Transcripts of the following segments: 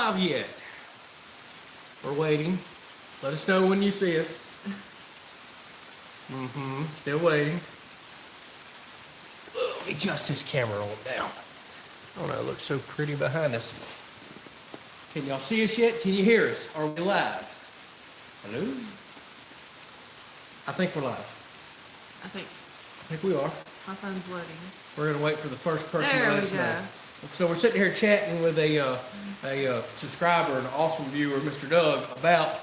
live yet? We're waiting. Let us know when you see us. Still waiting. Let me adjust this camera on down. Oh no, it looks so pretty behind us. Can y'all see us yet? Can you hear us? Are we live? Hello? I think we're live. I think we are. my phone's loading. We're gonna wait for the first person to There let we us go. know. So we're sitting here chatting with a subscriber, an awesome viewer, Mr. Doug, about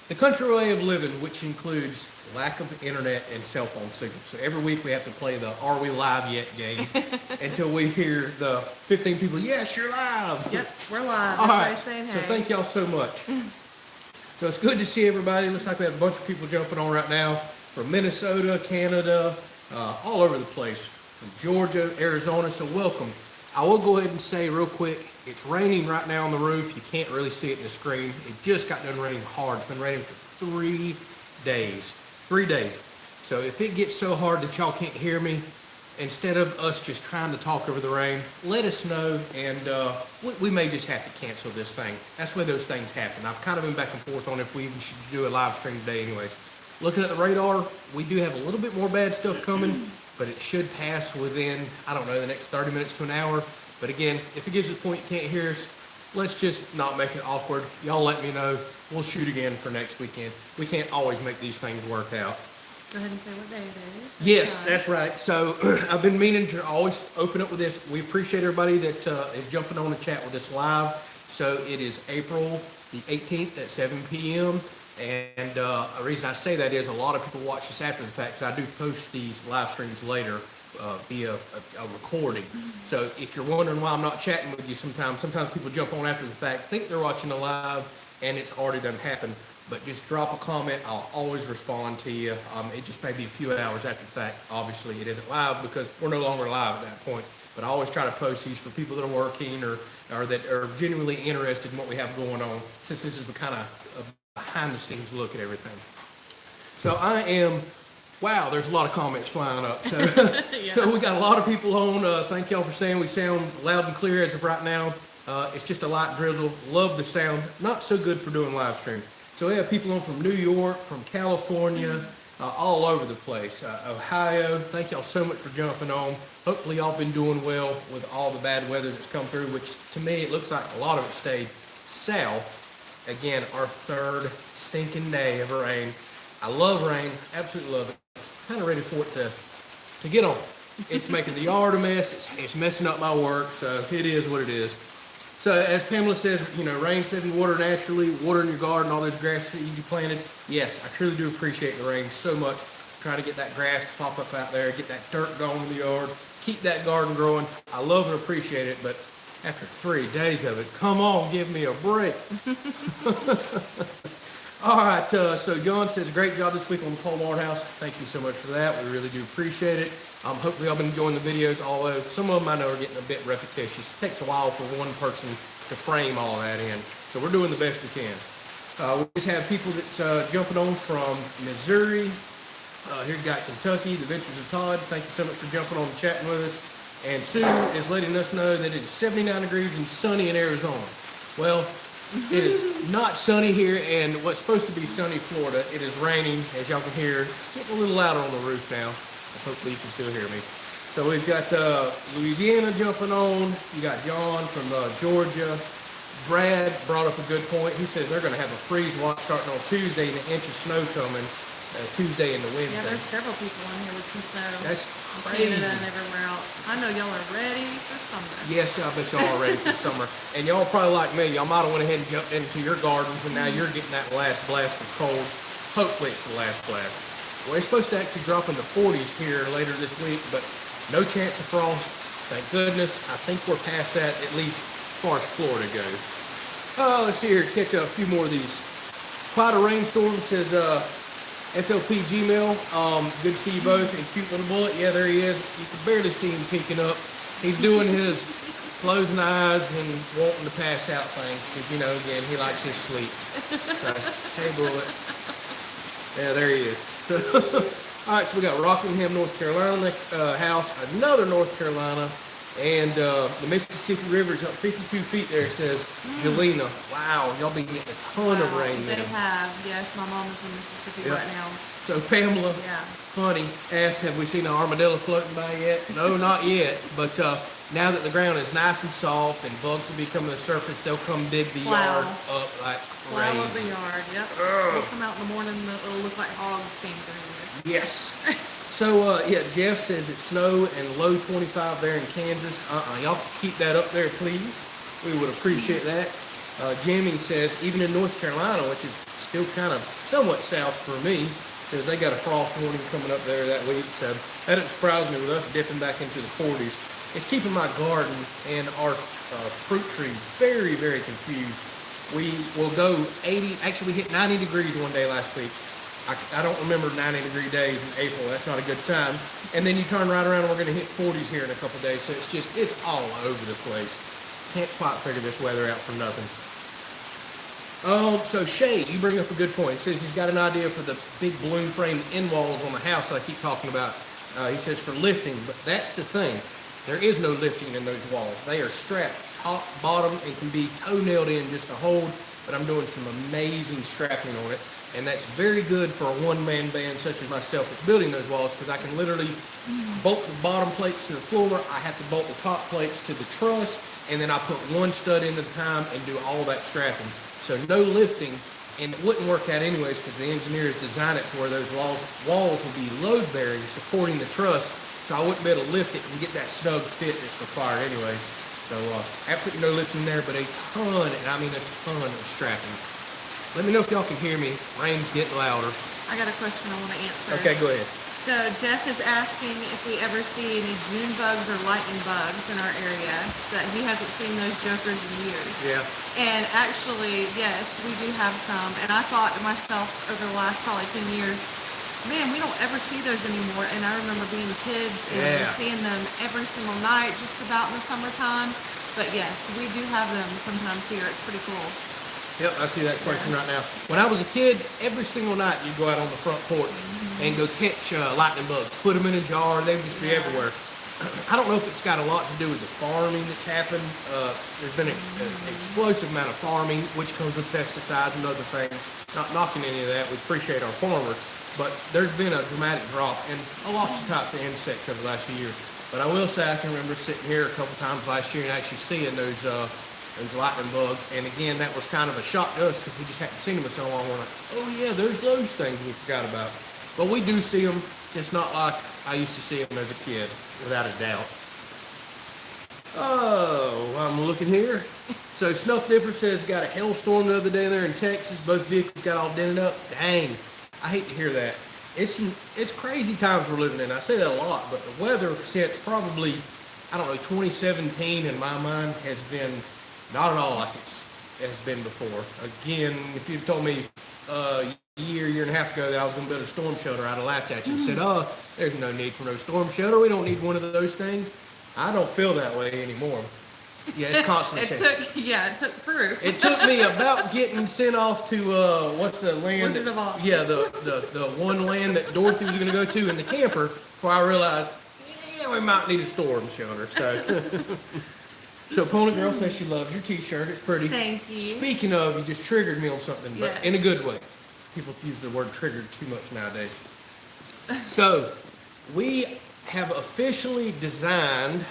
the country way of living, which includes lack of internet and cell phone signals. So every week we have to play the "Are we live yet?" game until we hear the 15 people. Yes, you're live. Yep, we're live. All right. Saying, hey. So thank y'all so much. So it's good to see everybody. Looks like we have a bunch of people jumping on right now from Minnesota, Canada, all over the place, from Georgia, Arizona. So welcome. I will go ahead and say real quick, it's raining right now on the roof. You can't really see it in the screen. It just got done raining hard. It's been raining for 3 days. 3 days. So if it gets so hard that y'all can't hear me, instead of us just trying to talk over the rain, let us know, and we may just have to cancel this thing. That's where those things happen. I've kind of been back and forth on if we even should do a live stream today anyways. Looking at the radar, we do have a little bit more bad stuff coming, but it should pass within, I don't know, the next 30 minutes to an hour. But again, if it gets to the point you can't hear us, let's just not make it awkward. Y'all let me know. We'll shoot again for next weekend. We can't always make these things work out. Go ahead and say what day it is. Yes, that's right. So I've been meaning to always open up with this. We appreciate everybody that is jumping on the chat with us live. So it is April the 18th at 7 p.m. And the reason I say that is a lot of people watch this after the fact, because I do post these live streams later via a recording. So if you're wondering why I'm not chatting with you sometimes people jump on after the fact, think they're watching the live, and it's already done happened. But just drop a comment. I'll always respond to you. It just may be a few hours after the fact. Obviously, it isn't live because we're no longer live at that point. But I always try to post these for people that are working or that are genuinely interested in what we have going on, since this is the kind of behind-the-scenes look at everything. So I am... Wow, there's a lot of comments flying up. So, Yeah. So we got a lot of people on. Thank y'all for saying we sound loud and clear as of right now. It's just a light drizzle. Love the sound. Not so good for doing live streams. So we have people on from New York, from California, all over the place. Ohio, thank y'all so much for jumping on. Hopefully y'all been doing well with all the bad weather that's come through, which to me it looks like a lot of it stayed south. Again, our third stinking day of rain. I love rain, absolutely love it. Kind of ready for it to get on. It's making the yard a mess. It's messing up my work, so it is what it is. So as Pamela says, you know, rain saving water naturally, watering your garden, all those grass seeds you planted. Yes, I truly do appreciate the rain so much. Trying to get that grass to pop up out there, get that dirt going in the yard, keep that garden growing. I love and appreciate it, but after 3 days of it, come on, give me a break. All right, so John says, great job this week on the Pole Barn House. Thank you so much for that. We really do appreciate it. Hopefully y'all been enjoying the videos, although some of them I know are getting a bit repetitious. It takes a while for one person to frame all that in. So we're doing the best we can. We just have people that's jumping on from Missouri. Here we got Kentucky, the Adventures of Todd. Thank you so much for jumping on and chatting with us. And Sue is letting us know that it's 79 degrees and sunny in Arizona. Well, it is not sunny here, and what's supposed to be sunny Florida, it is raining, as y'all can hear. It's getting a little louder on the roof now. Hopefully you can still hear me. So we've got Louisiana jumping on. You got John from Georgia. Brad brought up a good point. He says they're going to have a freeze watch starting on Tuesday and an inch of snow coming Tuesday into Wednesday. Yeah, there's several people on here with some snow. That's in crazy. Canada and everywhere else. I know y'all are ready for summer. Yes, I bet y'all are ready for summer. And y'all probably like me. Y'all might have went ahead and jumped into your gardens, and now you're getting that last blast of cold. Hopefully it's the last blast. Well, it's supposed to actually drop in the 40s here later this week, but no chance of frost. Thank goodness. I think we're past that, at least as far as Florida goes. Let's see here. Catch up a few more of these. Quite a rainstorm, says SLP Gmail. Good to see you both. And cute little bullet. Yeah, there he is. You can barely see him peeking up. He's doing his closing eyes and wanting to pass out thing. Because, you know, again, he likes his sleep. So, hey, bullet. Yeah, there he is. So, all right, so we got Rockingham, North Carolina house. Another North Carolina. And the Mississippi River is up 52 feet there, says Jelena. Wow, y'all been getting a ton of rain They there. have. Yes, my mom is in Mississippi Yep. right now. So Pamela, Yeah. funny, asked, have we seen an armadillo floating by yet? No, not yet. But now that the ground is nice and soft and bugs will be coming to the surface, they'll come dig the Plow. yard up like Plow up the crazy. yard. Yep. Ugh. They'll come out in the morning. It'll look like hogs came through here. Yes. So, yeah, Jeff says it's snow and low 25 there in Kansas. Y'all keep that up there, please. We would appreciate that. Jimmy says, even in North Carolina, which is still kind of somewhat south for me, says they got a frost warning coming up there that week. So that doesn't surprise me with us dipping back into the 40s. It's keeping my garden and our fruit trees very, very confused. We will go 80, actually we hit 90 degrees one day last week. I don't remember 90-degree days in April. That's not a good sign. And then you turn right around and we're going to hit 40s here in a couple days. So it's all over the place. Can't quite figure this weather out for nothing. So Shay, you bring up a good point. He says he's got an idea for the big balloon frame end walls on the house that I keep talking about. He says for lifting, but that's the thing. There is no lifting in those walls. They are strapped top, bottom, and can be toe-nailed in just to hold, but I'm doing some amazing strapping on it. And that's very good for a one-man band such as myself that's building those walls, because I can literally bolt the bottom plates to the floor. I have to bolt the top plates to the truss, and then I put one stud in at a time and do all that strapping. So no lifting, and it wouldn't work out anyways because the engineers designed it to where those walls will be load-bearing, supporting the truss, so I wouldn't be able to lift it and get that snug fit that's required anyways. So absolutely no lifting there, but a ton, and I mean a ton of strapping. Let me know if y'all can hear me. Rain's getting louder. I got a question I want to answer. Okay, go ahead. So Jeff is asking if we ever see any June bugs or lightning bugs in our area. That he hasn't seen those jokers in years. Yeah. And actually, yes, we do have some. And I thought to myself over the last probably 10 years, man, we don't ever see those anymore. And I remember being kids and seeing them every single night, just about in the summertime. But yes, we do have them sometimes here. It's pretty cool. Yep, I see that question right now. When I was a kid, every single night you'd go out on the front porch and go catch lightning bugs. Put them in a jar, they'd just be everywhere. I don't know if it's got a lot to do with the farming that's happened. There's been an explosive amount of farming, which comes with pesticides and other things. Not knocking any of that, we appreciate our farmers. But there's been a dramatic drop in lots of types of insects over the last few years. But I will say I can remember sitting here a couple times last year and actually seeing those lightning bugs, and again, that was kind of a shock to us because we just hadn't seen them in so long. We're like, oh yeah, there's those things we forgot about. But we do see them, just not like I used to see them as a kid, without a doubt. Oh, I'm looking here. So Snuff Dipper says got a hailstorm the other day there in Texas. Both vehicles got all dented up. Dang, I hate to hear that. It's crazy times we're living in. I say that a lot, but the weather since probably, I don't know, 2017 in my mind has been not at all like it has been before. Again, if you'd told me a year and a half ago that I was going to build a storm shelter, I'd have laughed at you and said, oh, there's no need for no storm shelter. We don't need one of those things. I don't feel that way anymore. Yeah, it's constantly changing. It took proof. It took me about getting sent off to, what's the land? Wizard of Oz. Yeah, the one land that Dorothy was going to go to in the camper before I realized, yeah, we might need a storm shelter. So Pony Girl says she loves your t-shirt. It's pretty. Thank you. Speaking of, you just triggered me on something, but Yes. in a good way. People use the word triggered too much nowadays. So we have officially designed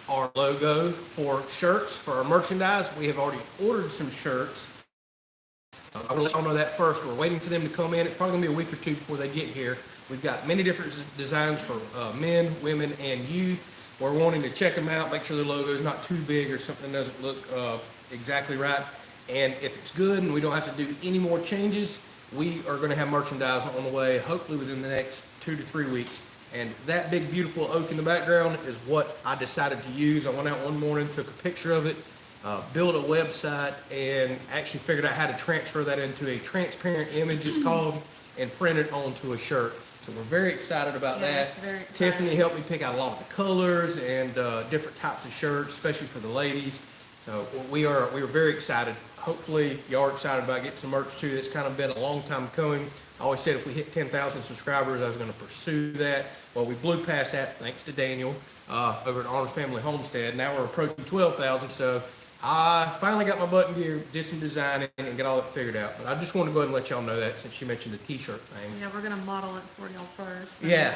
our logo for shirts, for our merchandise. We have already ordered some shirts. I want to let y'all know that first. We're waiting for them to come in. It's probably going to be a week or two before they get here. We've got many different designs for men, women, and youth. We're wanting to check them out, make sure the logo is not too big or something doesn't look exactly right. And if it's good and we don't have to do any more changes, we are going to have merchandise on the way, hopefully within the next 2 to 3 weeks. And that big, beautiful oak in the background is what I decided to use. I went out one morning, took a picture of it, built a website, and actually figured out how to transfer that into a transparent image, it's called, and print it onto a shirt. So we're very excited about Yes, that. very excited. Tiffany helped me pick out a lot of the colors and different types of shirts, especially for the ladies. So we are very excited. hopefully y'all are excited about getting some merch too. It's kind of been a long time coming. I always said if we hit 10,000 subscribers, I was going to pursue that. Well, we blew past that thanks to Daniel over at Arnold's Family Homestead. Now we're approaching 12,000, so I finally got my button gear, did some designing, and got all that figured out. But I just want to go ahead and let y'all know that since you mentioned the t-shirt thing. Yeah, we're gonna model it for y'all first. Yeah.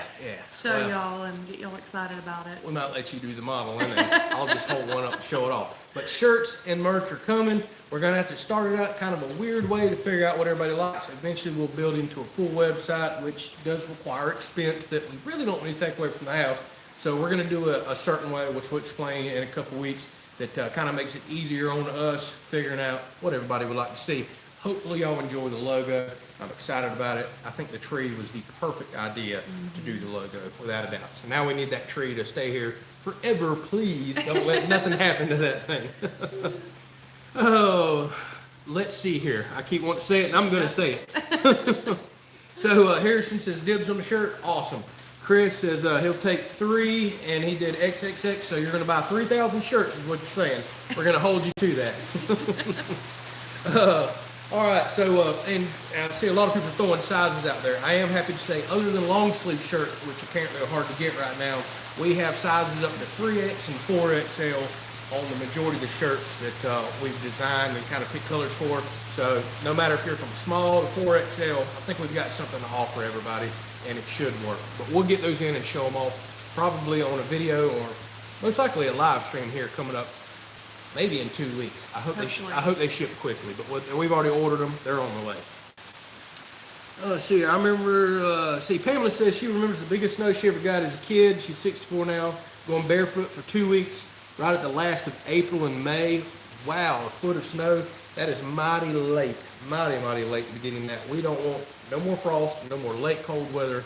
Show y'all and get y'all excited about it. We might let you do the modeling, and I'll just hold one up and show it off. But shirts and merch are coming. We're gonna have to start it out kind of a weird way to figure out what everybody likes. Eventually, we'll build into a full website, which does require expense that we really don't need to take away from the house. So we're gonna do a certain way, which we'll explain in a couple weeks, that kind of makes it easier on us figuring out what everybody would like to see. Hopefully y'all enjoy the logo. I'm excited about it. I think the tree was the perfect idea to do the logo, without a doubt. So now we need that tree to stay here forever, please. Don't let nothing happen to that thing. Oh, let's see here. I keep wanting to say it, and I'm going to say it. So Harrison says dibs on the shirt. Awesome. Chris says he'll take 3, and he did XXX, so you're going to buy 3,000 shirts is what you're saying. We're going to hold you to that. All right, so, and I see a lot of people throwing sizes out there. I am happy to say, other than long sleeve shirts, which apparently are hard to get right now, we have sizes up to 3X and 4XL on the majority of the shirts that we've designed and kind of picked colors for. So no matter if you're from small to 4XL, I think we've got something to offer everybody, and it should work. But we'll get those in and show them off probably on a video or most likely a live stream here coming up maybe in 2 weeks. I hope they ship quickly, but we've already ordered them. They're on the way. Let's see, I remember, Pamela says she remembers the biggest snow she ever got as a kid. She's 64 now, going barefoot for 2 weeks, right at the last of April and May. Wow, a foot of snow. That is mighty late, mighty late to be getting that. We don't want no more frost, no more late cold weather,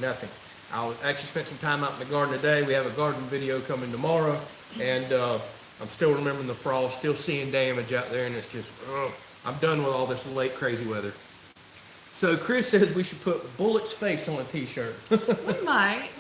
nothing. I actually spent some time out in the garden today. We have a garden video coming tomorrow, and I'm still remembering the frost, still seeing damage out there, and it's just, I'm done with all this late crazy weather. So Chris says we should put Bullet's face on a t-shirt. We might.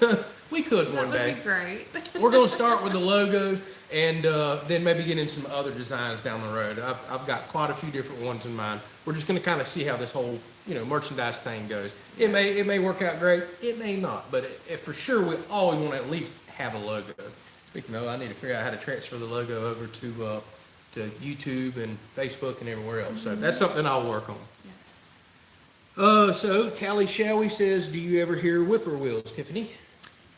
We could one day. That would be great. We're going to start with the logo, and then maybe get into some other designs down the road. I've got quite a few different ones in mind. We're just going to kind of see how this whole, merchandise thing goes. It may work out great. It may not, but for sure we always want to at least have a logo. Speaking of, I need to figure out how to transfer the logo over to YouTube and Facebook and everywhere else. So that's something I'll work on. Yes. So Tally Showy says, do you ever hear whippoorwills, Tiffany?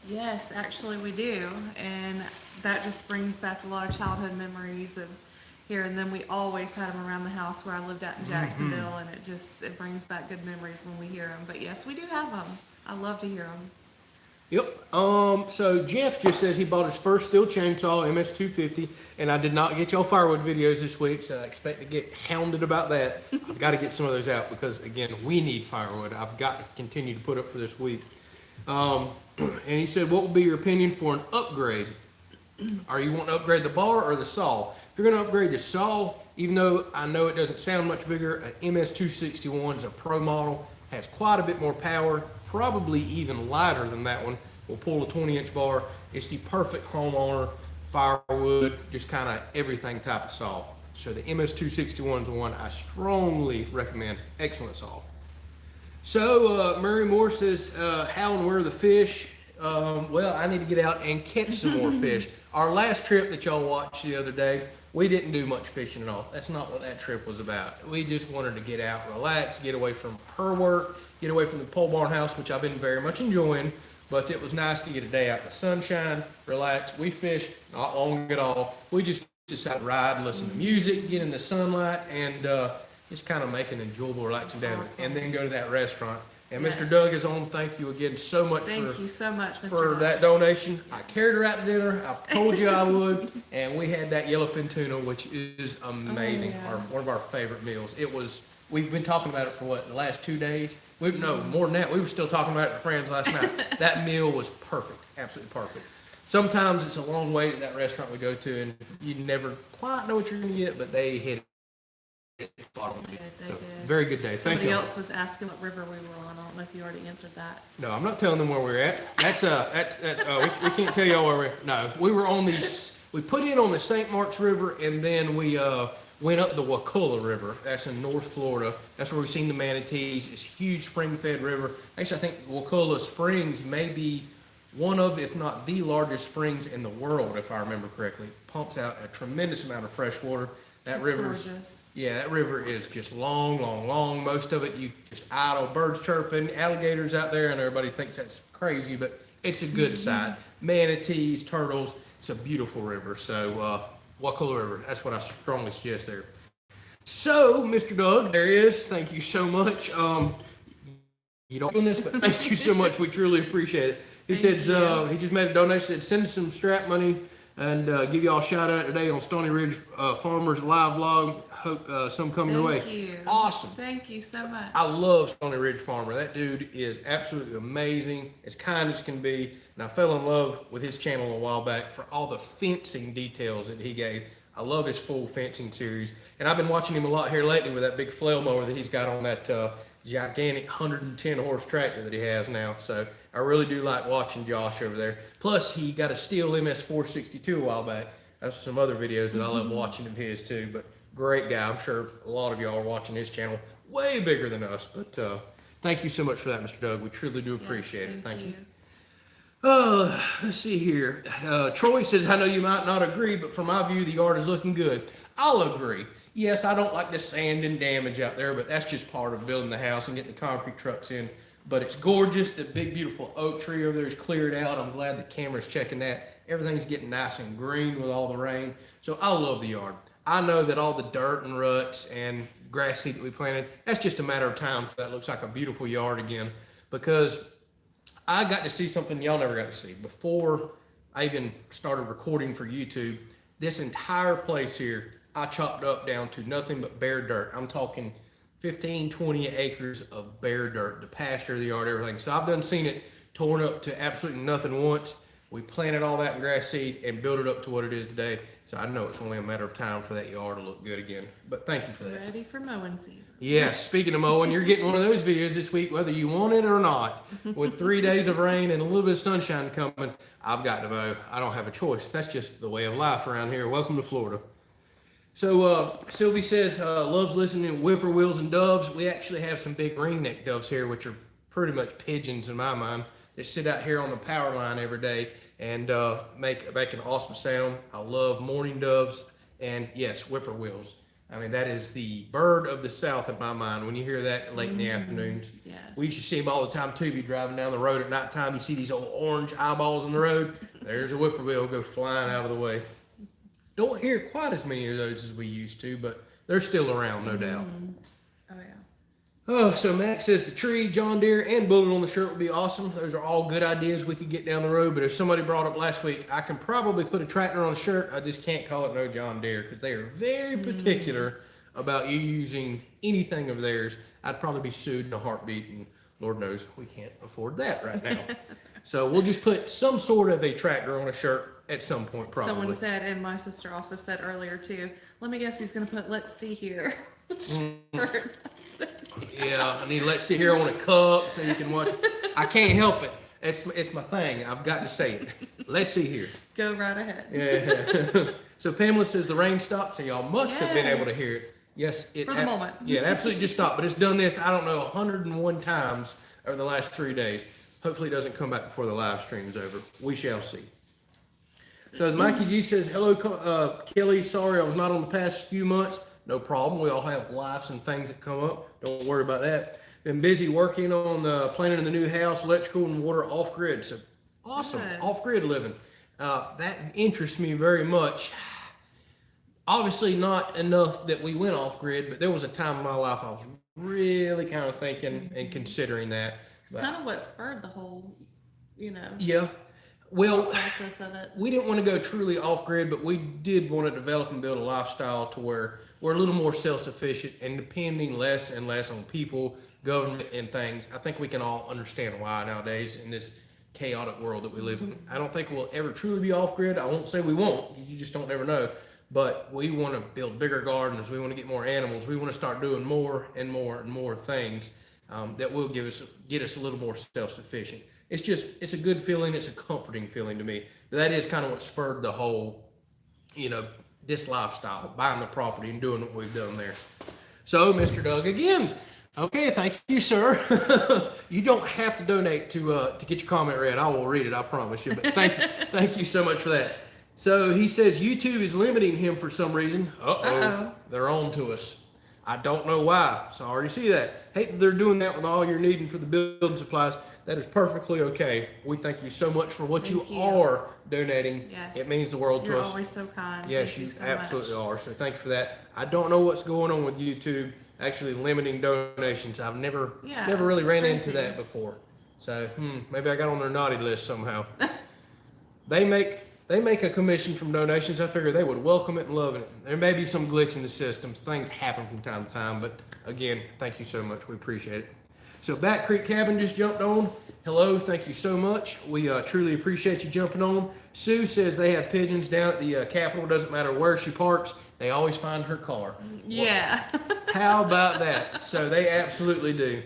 Yes, actually we do, and that just brings back a lot of childhood memories of hearing them. We always had them around the house where I lived out in Jacksonville, and it brings back good memories when we hear them. But yes, we do have them. I love to hear them. Yep. So Jeff just says he bought his first steel chainsaw, MS-250, and I did not get y'all firewood videos this week, so I expect to get hounded about that. I've got to get some of those out because, again, we need firewood. I've got to continue to put up for this week. And he said, what would be your opinion for an upgrade? Are you wanting to upgrade the bar or the saw? If you're going to upgrade the saw, even though I know it doesn't sound much bigger, an MS-261 is a pro model, has quite a bit more power, probably even lighter than that one. Will pull a 20-inch bar. It's the perfect homeowner, firewood, just kind of everything type of saw. So the MS-261 is the one I strongly recommend. Excellent saw. So Murray Moore says, how and where are the fish? Well, I need to get out and catch some more fish. Our last trip that y'all watched the other day, we didn't do much fishing at all. That's not what that trip was about. We just wanted to get out, relax, get away from her work, get away from the pole barn house, which I've been very much enjoying. But it was nice to get a day out in the sunshine, relax. We fished not long at all. We just decided to ride, listen to music, get in the sunlight, and just kind of make an enjoyable, relaxing day, and then go to that restaurant. And Yes. Mr. Doug is on. Thank you again so much Thank you so much, Mr. for Doug. that donation. I carried her out to dinner. I told you I would, and we had that yellowfin tuna, which is amazing. yeah. One of our favorite meals. It was. We've been talking about it for what, the last 2 days? No, more than that. We were still talking about it to friends last night. That meal was perfect, absolutely perfect. Sometimes it's a long wait at that restaurant we go to, and you never quite know what you're going to get, but they hit it spot on. They So did. very good day. Thank Somebody you. else was asking what river we were on. I don't know if you already answered that. No, I'm not telling them where we're at. We can't tell y'all where we're. No, we were on these. We put in on the St. Mark's River, and then we went up the Wakulla River. That's in North Florida. That's where we've seen the manatees. It's a huge spring-fed river. Actually, I think Wakulla Springs may be one of, if not the largest springs in the world, if I remember correctly. It pumps out a tremendous amount of fresh water. That river's gorgeous. Yeah, that river is just long, long, long. Most of it, you just idle, birds chirping, alligators out there, and everybody thinks that's crazy, but it's a good sight. Manatees, turtles. It's a beautiful river. So, Wakulla River, that's what I strongly suggest there. So, Mr. Doug, there he is. Thank you so much. You don't do this, but thank you so much. We truly appreciate it. He said he just made a donation. Said send us some strap money and give y'all a shout out today on Stony Ridge Farmers live vlog. Hope some come your way. Thank you. Awesome. Thank you so much. I love Stony Ridge Farmer. That dude is absolutely amazing, as kind as can be. And I fell in love with his channel a while back for all the fencing details that he gave. I love his full fencing series. And I've been watching him a lot here lately with that big flail mower that he's got on that gigantic 110 horse tractor that he has now. So I really do like watching Josh over there. Plus, he got a steel MS462 a while back. That's some other videos that I love watching of his too. But great guy. I'm sure a lot of y'all are watching his channel. Way bigger than us. But thank you so much for that, Mr. Doug. We truly do appreciate it. Thank you. Let's see here. Troy says, I know you might not agree, but from my view, the yard is looking good. I'll agree. Yes, I don't like the sand and damage out there, but that's just part of building the house and getting the concrete trucks in. But it's gorgeous. The big, beautiful oak tree over there is cleared out. I'm glad the camera's checking that. Everything's getting nice and green with all the rain. So I love the yard. I know that all the dirt and ruts and grass seed that we planted, that's just a matter of time for that looks like a beautiful yard again. Because I got to see something y'all never got to see. Before I even started recording for YouTube, this entire place here, I chopped up down to nothing but bare dirt. I'm talking 15, 20 acres of bare dirt, the pasture, the yard, everything. So I've done seen it torn up to absolutely nothing once. We planted all that in grass seed and built it up to what it is today. So I know it's only a matter of time for that yard to look good again. But thank you for that. Ready for mowing season. Yeah, speaking of mowing, you're getting one of those videos this week, whether you want it or not. With 3 days of rain and a little bit of sunshine coming, I've got to mow. I don't have a choice. That's just the way of life around here. Welcome to Florida. So Sylvie says, loves listening to whippoorwills and doves. We actually have some big ringneck doves here, which are pretty much pigeons in my mind, that sit out here on the power line every day and make an awesome sound. I love mourning doves and, yes, whippoorwills. I mean, that is the bird of the South in my mind. When you hear that late in the afternoons, Yes. we used to see them all the time too. Be driving down the road at nighttime, you see these old orange eyeballs on the road. There's a whippoorwill go flying out of the way. Don't hear quite as many of those as we used to, but they're still around, no doubt. Oh, yeah. Oh, so Max says the tree, John Deere, and bullet on the shirt would be awesome. Those are all good ideas we could get down the road. But if somebody brought up last week, I can probably put a tractor on a shirt. I just can't call it no John Deere because they are very particular about you using anything of theirs. I'd probably be sued in a heartbeat, and Lord knows we can't afford that right now. So we'll just put some sort of a tractor on a shirt at some point, probably. Someone said, and my sister also said earlier too, let me guess he's going to put, let's see here. Yeah, I need to let's sit here on a cup so you can watch. I can't help it. It's my thing. I've got to say it. Let's see here. Go right ahead. Yeah. So Pamela says the rain stopped, so y'all must have been able to Yes. hear it. Yes, it For the moment. Yeah, it absolutely just stopped. But it's done this, I don't know, 101 times over the last 3 days. Hopefully it doesn't come back before the live stream's over. We shall see. So Mikey G says, hello, Kelley. Sorry I was not on the past few months. No problem. We all have lives and things that come up. Don't worry about that. Been busy working on the planning of the new house, electrical and water off grid. So awesome, Good. off grid living. That interests me very much. Obviously not enough that we went off grid, but there was a time in my life I was really kind of thinking and considering that. It's kind of what spurred the whole, Yeah. Well, process of it. we didn't want to go truly off grid, but we did want to develop and build a lifestyle to where we're a little more self-sufficient and depending less and less on people, government, and things. I think we can all understand why nowadays in this chaotic world that we live in. I don't think we'll ever truly be off grid. I won't say we won't. You just don't ever know. But we want to build bigger gardens. We want to get more animals. We want to start doing more and more and more things that will get us a little more self-sufficient. It's a good feeling. It's a comforting feeling to me. That is kind of what spurred the whole, this lifestyle, buying the property and doing what we've done there. So, Mr. Doug, again, okay, thank you, sir. You don't have to donate to get your comment read. I will read it, I promise you. But thank you so much for that. So he says YouTube is limiting him for some reason. They're on to us. I don't know why. So I already see that. Hate that they're doing that with all you're needing for the building supplies. That is perfectly okay. We thank you so much for what you are donating. Yes. It means the world to us. You're always so kind. Yes, you absolutely are. So thank you for that. I don't know what's going on with YouTube actually limiting donations. I've never really ran into that before. So maybe I got on their naughty list somehow. They make a commission from donations. I figure they would welcome it and love it. There may be some glitch in the systems. Things happen from time to time, but again, thank you so much. We appreciate it. So Back Creek Cabin just jumped on. Hello, thank you so much. We truly appreciate you jumping on. Sue says they have pigeons down at the Capitol. Doesn't matter where she parks, they always find her car. Yeah. How about that? So they absolutely do.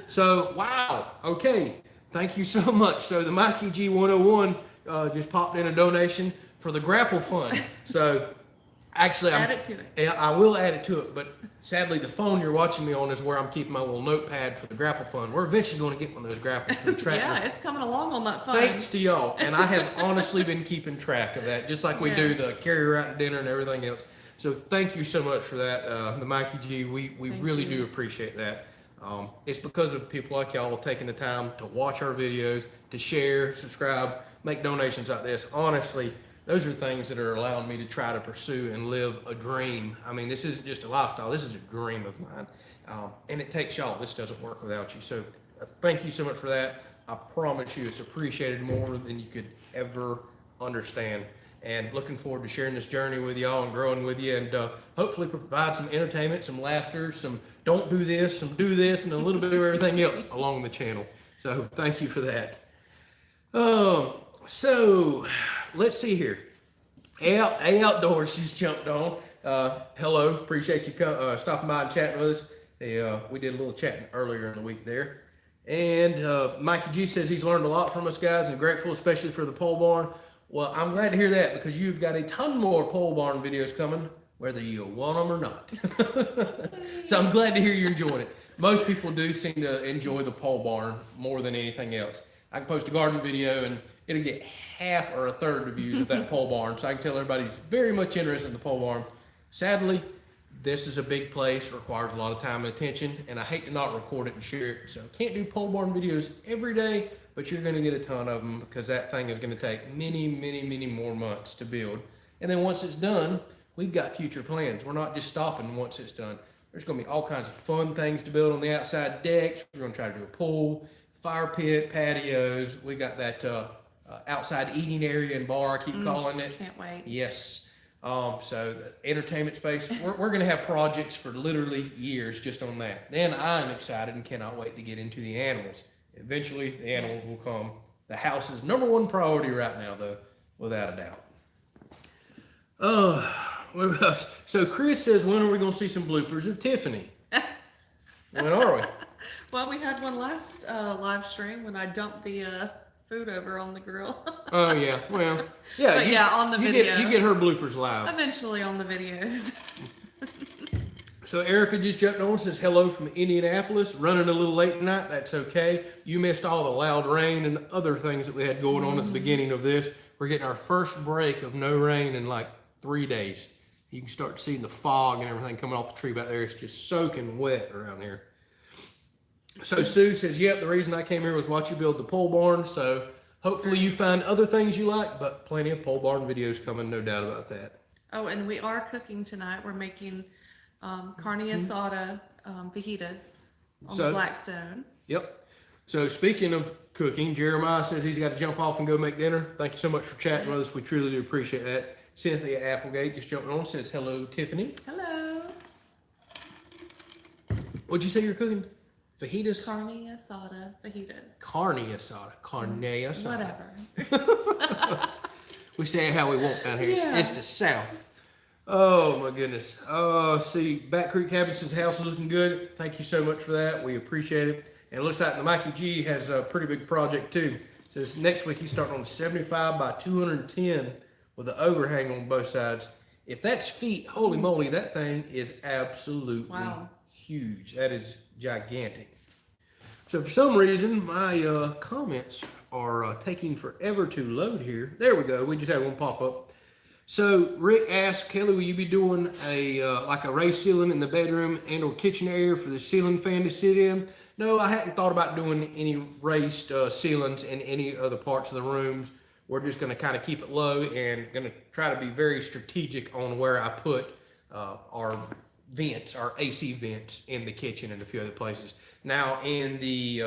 So, wow. Okay. Thank you so much. So the Mikey G 101 just popped in a donation for the Grapple Fund. So actually, Add it to it. I will add it to it, but sadly the phone you're watching me on is where I'm keeping my little notepad for the Grapple Fund. We're eventually going to get one of those grapples for the track. Yeah, it's coming along on that fund. Thanks to y'all. And I have honestly been keeping track of that, just like we do the carry out dinner and everything else. So thank you so much for that, the Mikey G. We really do appreciate that. It's because of people like y'all taking the time to watch our videos, to share, subscribe, make donations like this. Honestly, those are things that are allowing me to try to pursue and live a dream. I mean, this isn't just a lifestyle. This is a dream of mine. And it takes y'all. This doesn't work without you. So thank you so much for that. I promise you it's appreciated more than you could ever understand. And looking forward to sharing this journey with y'all and growing with you, and hopefully provide some entertainment, some laughter, some don't do this, some do this, and a little bit of everything else along the channel. So thank you for that. So let's see here. A Outdoors just jumped on. Hello, appreciate you stopping by and chatting with us. We did a little chatting earlier in the week there. And Mikey G says he's learned a lot from us guys and grateful, especially for the pole barn. Well, I'm glad to hear that because you've got a ton more pole barn videos coming, whether you want them or not. So I'm glad to hear you're enjoying it. Most people do seem to enjoy the pole barn more than anything else. I can post a garden video and it'll get half or a third the views of that pole barn. So I can tell everybody's very much interested in the pole barn. Sadly, this is a big place, requires a lot of time and attention, and I hate to not record it and share it. So I can't do pole barn videos every day, but you're going to get a ton of them because that thing is going to take many more months to build. And then once it's done, we've got future plans. We're not just stopping once it's done. There's going to be all kinds of fun things to build on the outside decks. We're going to try to do a pool, fire pit, patios. We got that outside eating area and bar, I keep calling it. Can't wait. Yes. So the entertainment space, we're going to have projects for literally years just on that. Then I'm excited and cannot wait to get into the animals. Eventually, the animals will come. The house is number one priority right now, though, without a doubt. So Chris says, when are we going to see some bloopers of Tiffany? When are we? Well, we had one last live stream when I dumped the food over on the grill. Oh, yeah. Well, yeah. But on the video. You get her bloopers live. Eventually on the videos. So Erica just jumped on and says, hello from Indianapolis. Running a little late tonight. That's okay. You missed all the loud rain and other things that we had going on at the beginning of this. We're getting our first break of no rain in like 3 days. You can start seeing the fog and everything coming off the tree back there. It's just soaking wet around here. So Sue says, yep, the reason I came here was watch you build the pole barn. So hopefully you find other things you like, but plenty of pole barn videos coming, no doubt about that. Oh, and we are cooking tonight. We're making carne asada fajitas on the Blackstone. Yep. So speaking of cooking, Jeremiah says he's got to jump off and go make dinner. Thank you so much for chatting with us. We truly do appreciate that. Cynthia Applegate just jumping on, says hello, Tiffany. Hello. What'd you say you're cooking? Fajitas? Carne asada fajitas. Carne asada. Carne asada. Whatever. We say it how we want down here. Yeah. It's the South. Oh my goodness. See, Back Creek Cabin says house is looking good. Thank you so much for that. We appreciate it. And it looks like the Mikey G has a pretty big project too. Says next week he's starting on 75 by 210 with the overhang on both sides. If that's feet, holy moly, that thing is absolutely huge. That is gigantic. So for some reason, my comments are taking forever to load here. There we go. We just had one pop up. So Rick asked, Kelly, will you be doing a like a raised ceiling in the bedroom and or kitchen area for the ceiling fan to sit in? No, I hadn't thought about doing any raised ceilings in any other parts of the rooms. We're just going to kind of keep it low and going to try to be very strategic on where I put our vents, our AC vents in the kitchen and a few other places. Now in the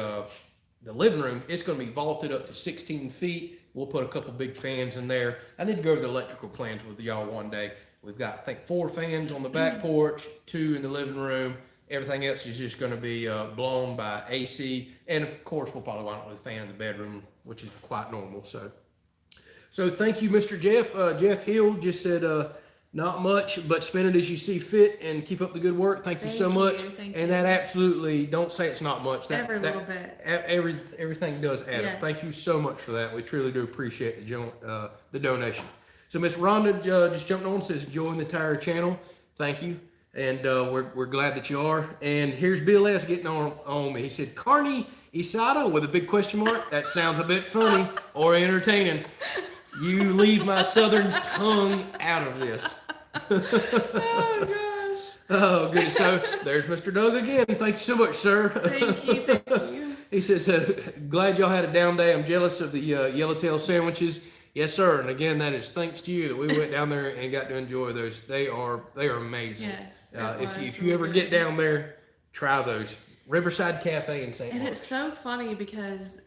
living room, it's going to be vaulted up to 16 feet. We'll put a couple big fans in there. I need to go over the electrical plans with y'all one day. We've got, I think, 4 fans on the back porch, 2 in the living room. Everything else is just going to be blown by AC. And of course, we'll probably wind up with a fan in the bedroom, which is quite normal. So thank you, Mr. Jeff. Jeff Hill just said, not much, but spend it as you see fit and keep up the good work. Thank you so much. And that absolutely, don't say it's not much. Every little bit. Everything does add up. Thank you so much for that. We truly do appreciate the donation. So Miss Rhonda just jumped on and says, enjoying the entire channel. Thank you. And we're glad that you are. And here's Bill S. getting on me. He said, Carney Isada with a big question mark. That sounds a bit funny or entertaining. You leave my southern tongue out of this. Oh gosh. Oh goodness. So there's Mr. Doug again. Thank you so much, sir. Thank you. He says, glad y'all had a down day. I'm jealous of the yellowtail sandwiches. Yes, sir. And again, that is thanks to you that we went down there and got to enjoy those. They are amazing. Yes. If you ever get down there, try those. Riverside Cafe in St. And Mark. it's so funny because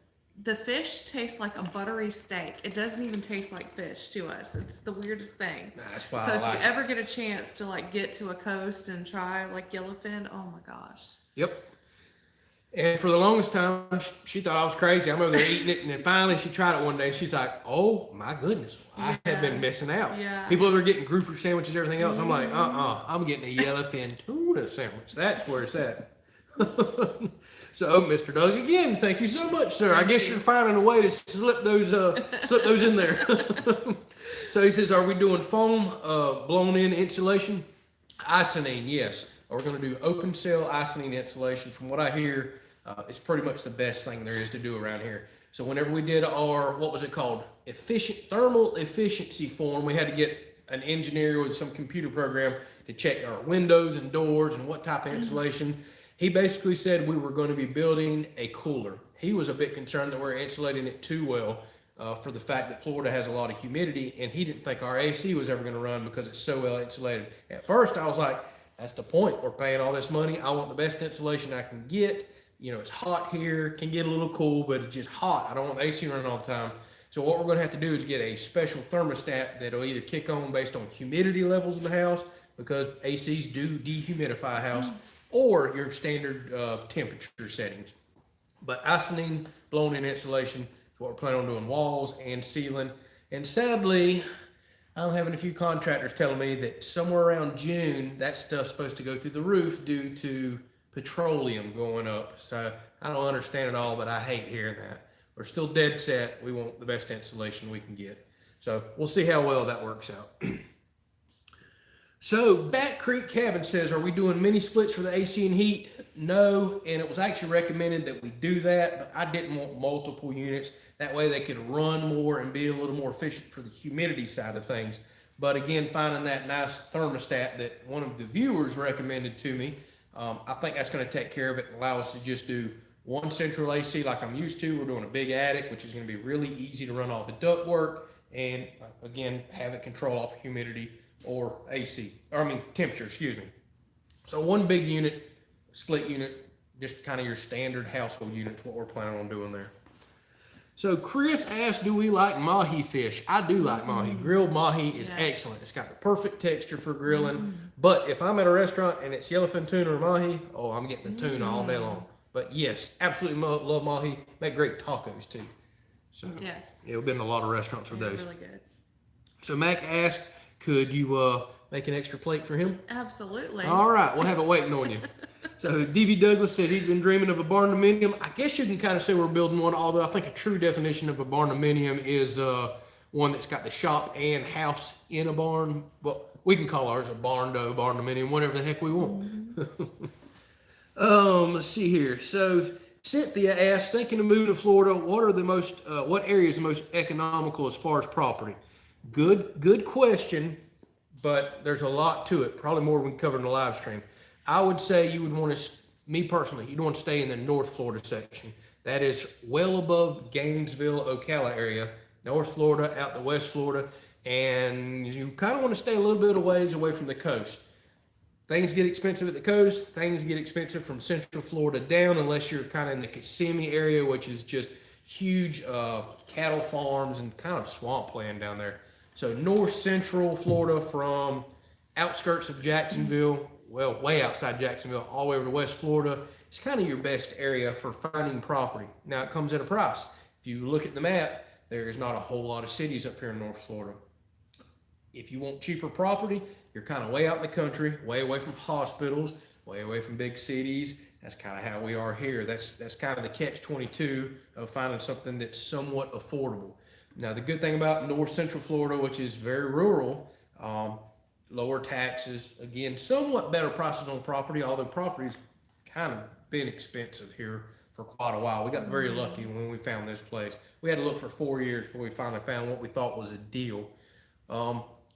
the fish tastes like a buttery steak. It doesn't even taste like fish to us. It's the weirdest thing. That's why so I if like you ever get a chance to like get to a coast and try like yellowfin, oh my gosh. Yep. And for the longest time, she thought I was crazy. I'm over there eating it, and then finally she tried it one day. She's like, "Oh my goodness, I have been missing out." Yeah. People over there getting grouper sandwiches, and everything else. I'm like, I'm getting a yellowfin tuna sandwich. That's where it's at. So, Mr. Doug, again, thank you so much, sir. I guess you're finding a way to slip those in there. So he says, are we doing foam blown-in insulation? Icing, yes. We're going to do open cell icing insulation. From what I hear, it's pretty much the best thing there is to do around here. So whenever we did our, what was it called? Thermal efficiency form, we had to get an engineer with some computer program to check our windows and doors and what type of insulation. He basically said we were going to be building a cooler. He was a bit concerned that we're insulating it too well for the fact that Florida has a lot of humidity, and he didn't think our AC was ever going to run because it's so well insulated. At first, I was like, that's the point. We're paying all this money. I want the best insulation I can get. You know, it's hot here, can get a little cool, but it's just hot. I don't want the AC running all the time. So what we're going to have to do is get a special thermostat that'll either kick on based on humidity levels in the house, because ACs do dehumidify a house, or your standard temperature settings. But icing, blown-in insulation is what we're planning on doing, walls and ceiling. And sadly, I'm having a few contractors telling me that somewhere around June, that stuff's supposed to go through the roof due to petroleum going up. So I don't understand it all, but I hate hearing that. We're still dead set. We want the best insulation we can get. So we'll see how well that works out. So Bat Creek Cabin says, are we doing mini splits for the AC and heat? No, and it was actually recommended that we do that, but I didn't want multiple units. That way they could run more and be a little more efficient for the humidity side of things. But again, finding that nice thermostat that one of the viewers recommended to me, I think that's going to take care of it and allow us to just do one central AC like I'm used to. We're doing a big attic, which is going to be really easy to run all the duct work, and again, have it control off humidity or temperature, excuse me. So one big unit, split unit, just kind of your standard household units, what we're planning on doing there. So Chris asked, do we like mahi fish? I do like mahi. Grilled mahi is excellent. It's got the perfect texture for grilling. But if I'm at a restaurant and it's yellowfin tuna or mahi, oh, I'm getting the tuna all day long. But yes, absolutely love mahi. Make great tacos too. So yes, we've been in a lot of restaurants with those. Really good. So Mac asked, could you make an extra plate for him? Absolutely. All right, we'll have it waiting on you. So D.B. Douglas said he's been dreaming of a barn-dominium. I guess you can kind of say we're building one, although I think a true definition of a barn-dominium is one that's got the shop and house in a barn. But We can call ours a barn dominium, whatever the heck we want. Let's see here. So Cynthia asked, thinking of moving to Florida, what area is the most economical as far as property? Good question, but there's a lot to it. Probably more than we covered in the live stream. I would say you would want to, me personally, you'd want to stay in the North Florida section. That is well above Gainesville, Ocala area, North Florida, out to West Florida, and you kind of want to stay a little bit of ways away from the coast. Things get expensive at the coast. Things get expensive from Central Florida down, unless you're kind of in the Kissimmee area, which is just huge cattle farms and kind of swampland down there. So North Central Florida, from outskirts of Jacksonville, well, way outside Jacksonville, all the way over to West Florida, it's kind of your best area for finding property. Now, it comes at a price. If you look at the map, there is not a whole lot of cities up here in North Florida. If you want cheaper property, you're kind of way out in the country, way away from hospitals, way away from big cities. That's kind of how we are here. That's kind of the catch-22 of finding something that's somewhat affordable. Now, the good thing about North Central Florida, which is very rural, lower taxes, again, somewhat better prices on property, although property's kind of been expensive here for quite a while. We got very lucky when we found this place. We had to look for 4 years before we finally found what we thought was a deal.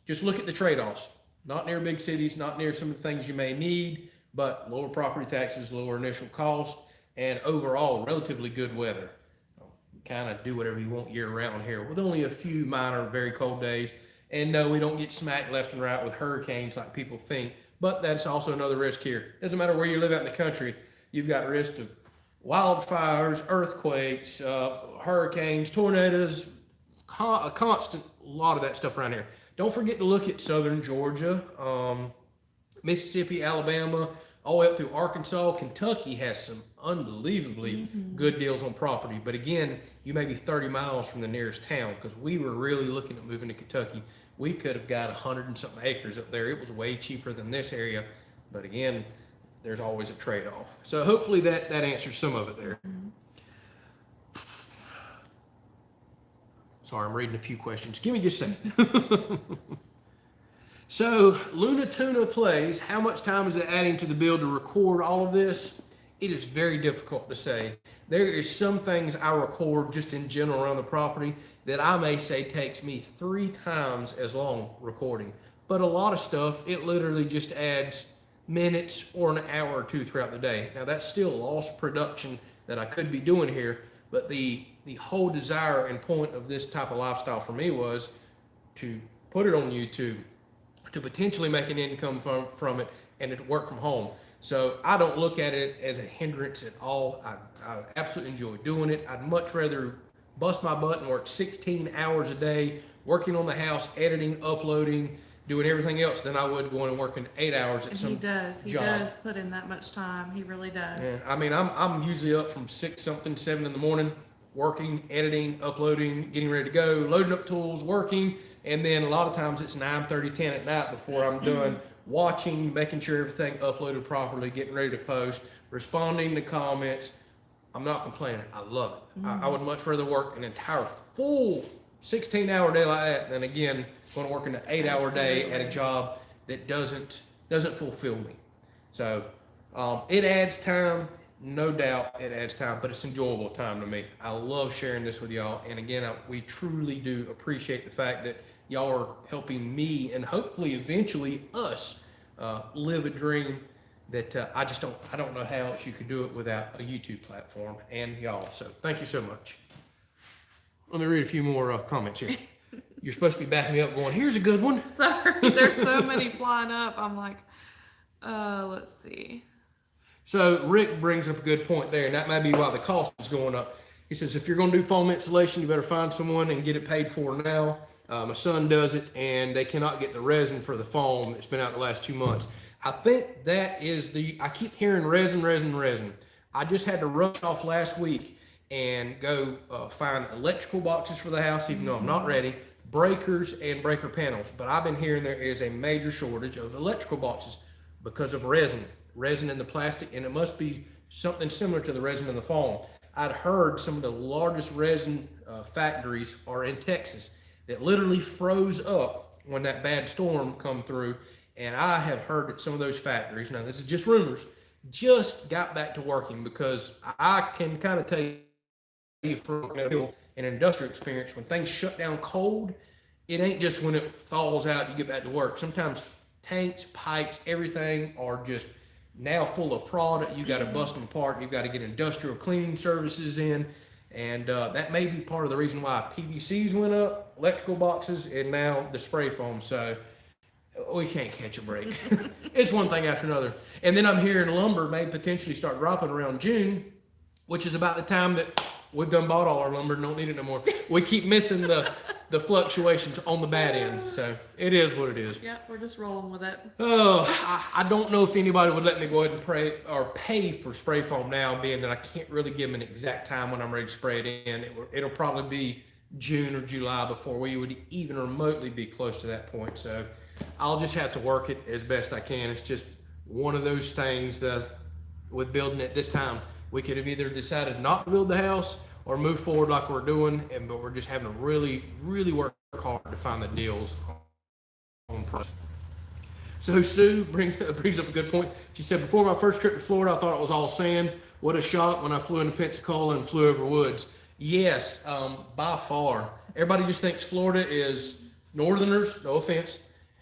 Just look at the trade-offs. Not near big cities, not near some of the things you may need, but lower property taxes, lower initial cost, and overall relatively good weather. Kind of do whatever you want year round here, with only a few minor, very cold days. And no, we don't get smacked left and right with hurricanes like people think, but that's also another risk here. Doesn't matter where you live out in the country, you've got risk of wildfires, earthquakes, hurricanes, tornadoes, a constant lot of that stuff around here. Don't forget to look at southern Georgia, Mississippi, Alabama, all the way up through Arkansas. Kentucky has some unbelievably good deals on property. But again, you may be 30 miles from the nearest town, because we were really looking at moving to Kentucky. We could have got 100 and something acres up there. It was way cheaper than this area. But again, there's always a trade-off. So hopefully that answers some of it there. Sorry, I'm reading a few questions. Give me just a second. So, Tuna plays, how much time is it adding to the build to record all of this? It is very difficult to say. There is some things I record just in general around the property that I may say takes me 3 times as long recording. But a lot of stuff, it literally just adds minutes or an hour or two throughout the day. Now, that's still lost production that I could be doing here, but the whole desire and point of this type of lifestyle for me was to put it on YouTube, to potentially make an income from it, and to work from home. So I don't look at it as a hindrance at all. I absolutely enjoy doing it. I'd much rather bust my butt and work 16 hours a day, working on the house, editing, uploading, doing everything else, than I would going and working 8 hours at some job. He does put in that much time. He really does. Yeah, I mean, I'm usually up from 7 in the morning, working, editing, uploading, getting ready to go, loading up tools, working, and then a lot of times it's 9:30, 10 at night before I'm done watching, making sure everything uploaded properly, getting ready to post, responding to comments. I'm not complaining. I love it. I would much rather work an entire full 16-hour day like that than, again, going to work an 8-hour day at a job that doesn't fulfill me. So it adds time. No doubt it adds time, but it's enjoyable time to me. I love sharing this with y'all. And again, we truly do appreciate the fact that y'all are helping me and hopefully eventually us live a dream that I don't know how else you could do it without a YouTube platform and y'all. So thank you so much. Let me read a few more comments here. You're supposed to be backing me up going, here's a good one. Sorry, there's so many flying up. I'm like, let's see. So Rick brings up a good point there, and that may be why the cost is going up. He says, if you're going to do foam insulation, you better find someone and get it paid for now. My son does it, and they cannot get the resin for the foam that's been out the last 2 months. I think that is I keep hearing resin. I just had to rush off last week and go find electrical boxes for the house, even though I'm not ready, breakers and breaker panels. But I've been hearing there is a major shortage of electrical boxes because of resin in the plastic, and it must be something similar to the resin in the foam. I'd heard some of the largest resin factories are in Texas that literally froze up when that bad storm come through. And I have heard that some of those factories, now this is just rumors, just got back to working, because I can kind of tell you from an industrial experience, when things shut down cold, it ain't just when it thaws out you get back to work. Sometimes tanks, pipes, everything are just now full of product. You got to bust them apart. You've got to get industrial cleaning services in. And that may be part of the reason why PVCs went up, electrical boxes, and now the spray foam. So we can't catch a break. It's one thing after another. And then I'm hearing lumber may potentially start dropping around June, which is about the time that we've done bought all our lumber and don't need it no more. We keep missing the fluctuations on the bad end. So it is what it is. Yeah, we're just rolling with it. Oh, I don't know if anybody would let me go ahead and pay for spray foam now, being that I can't really give them an exact time when I'm ready to spray it in. It'll probably be June or July before we would even remotely be close to that point. So I'll just have to work it as best I can. It's just one of those things with building it this time. We could have either decided not to build the house or move forward like we're doing, but we're just having to really, really work hard to find the deals on price. So Sue brings up a good point. She said, before my first trip to Florida, I thought it was all sand. What a shock when I flew into Pensacola and flew over woods. Yes, by far. Everybody just thinks Florida is northerners, no offense,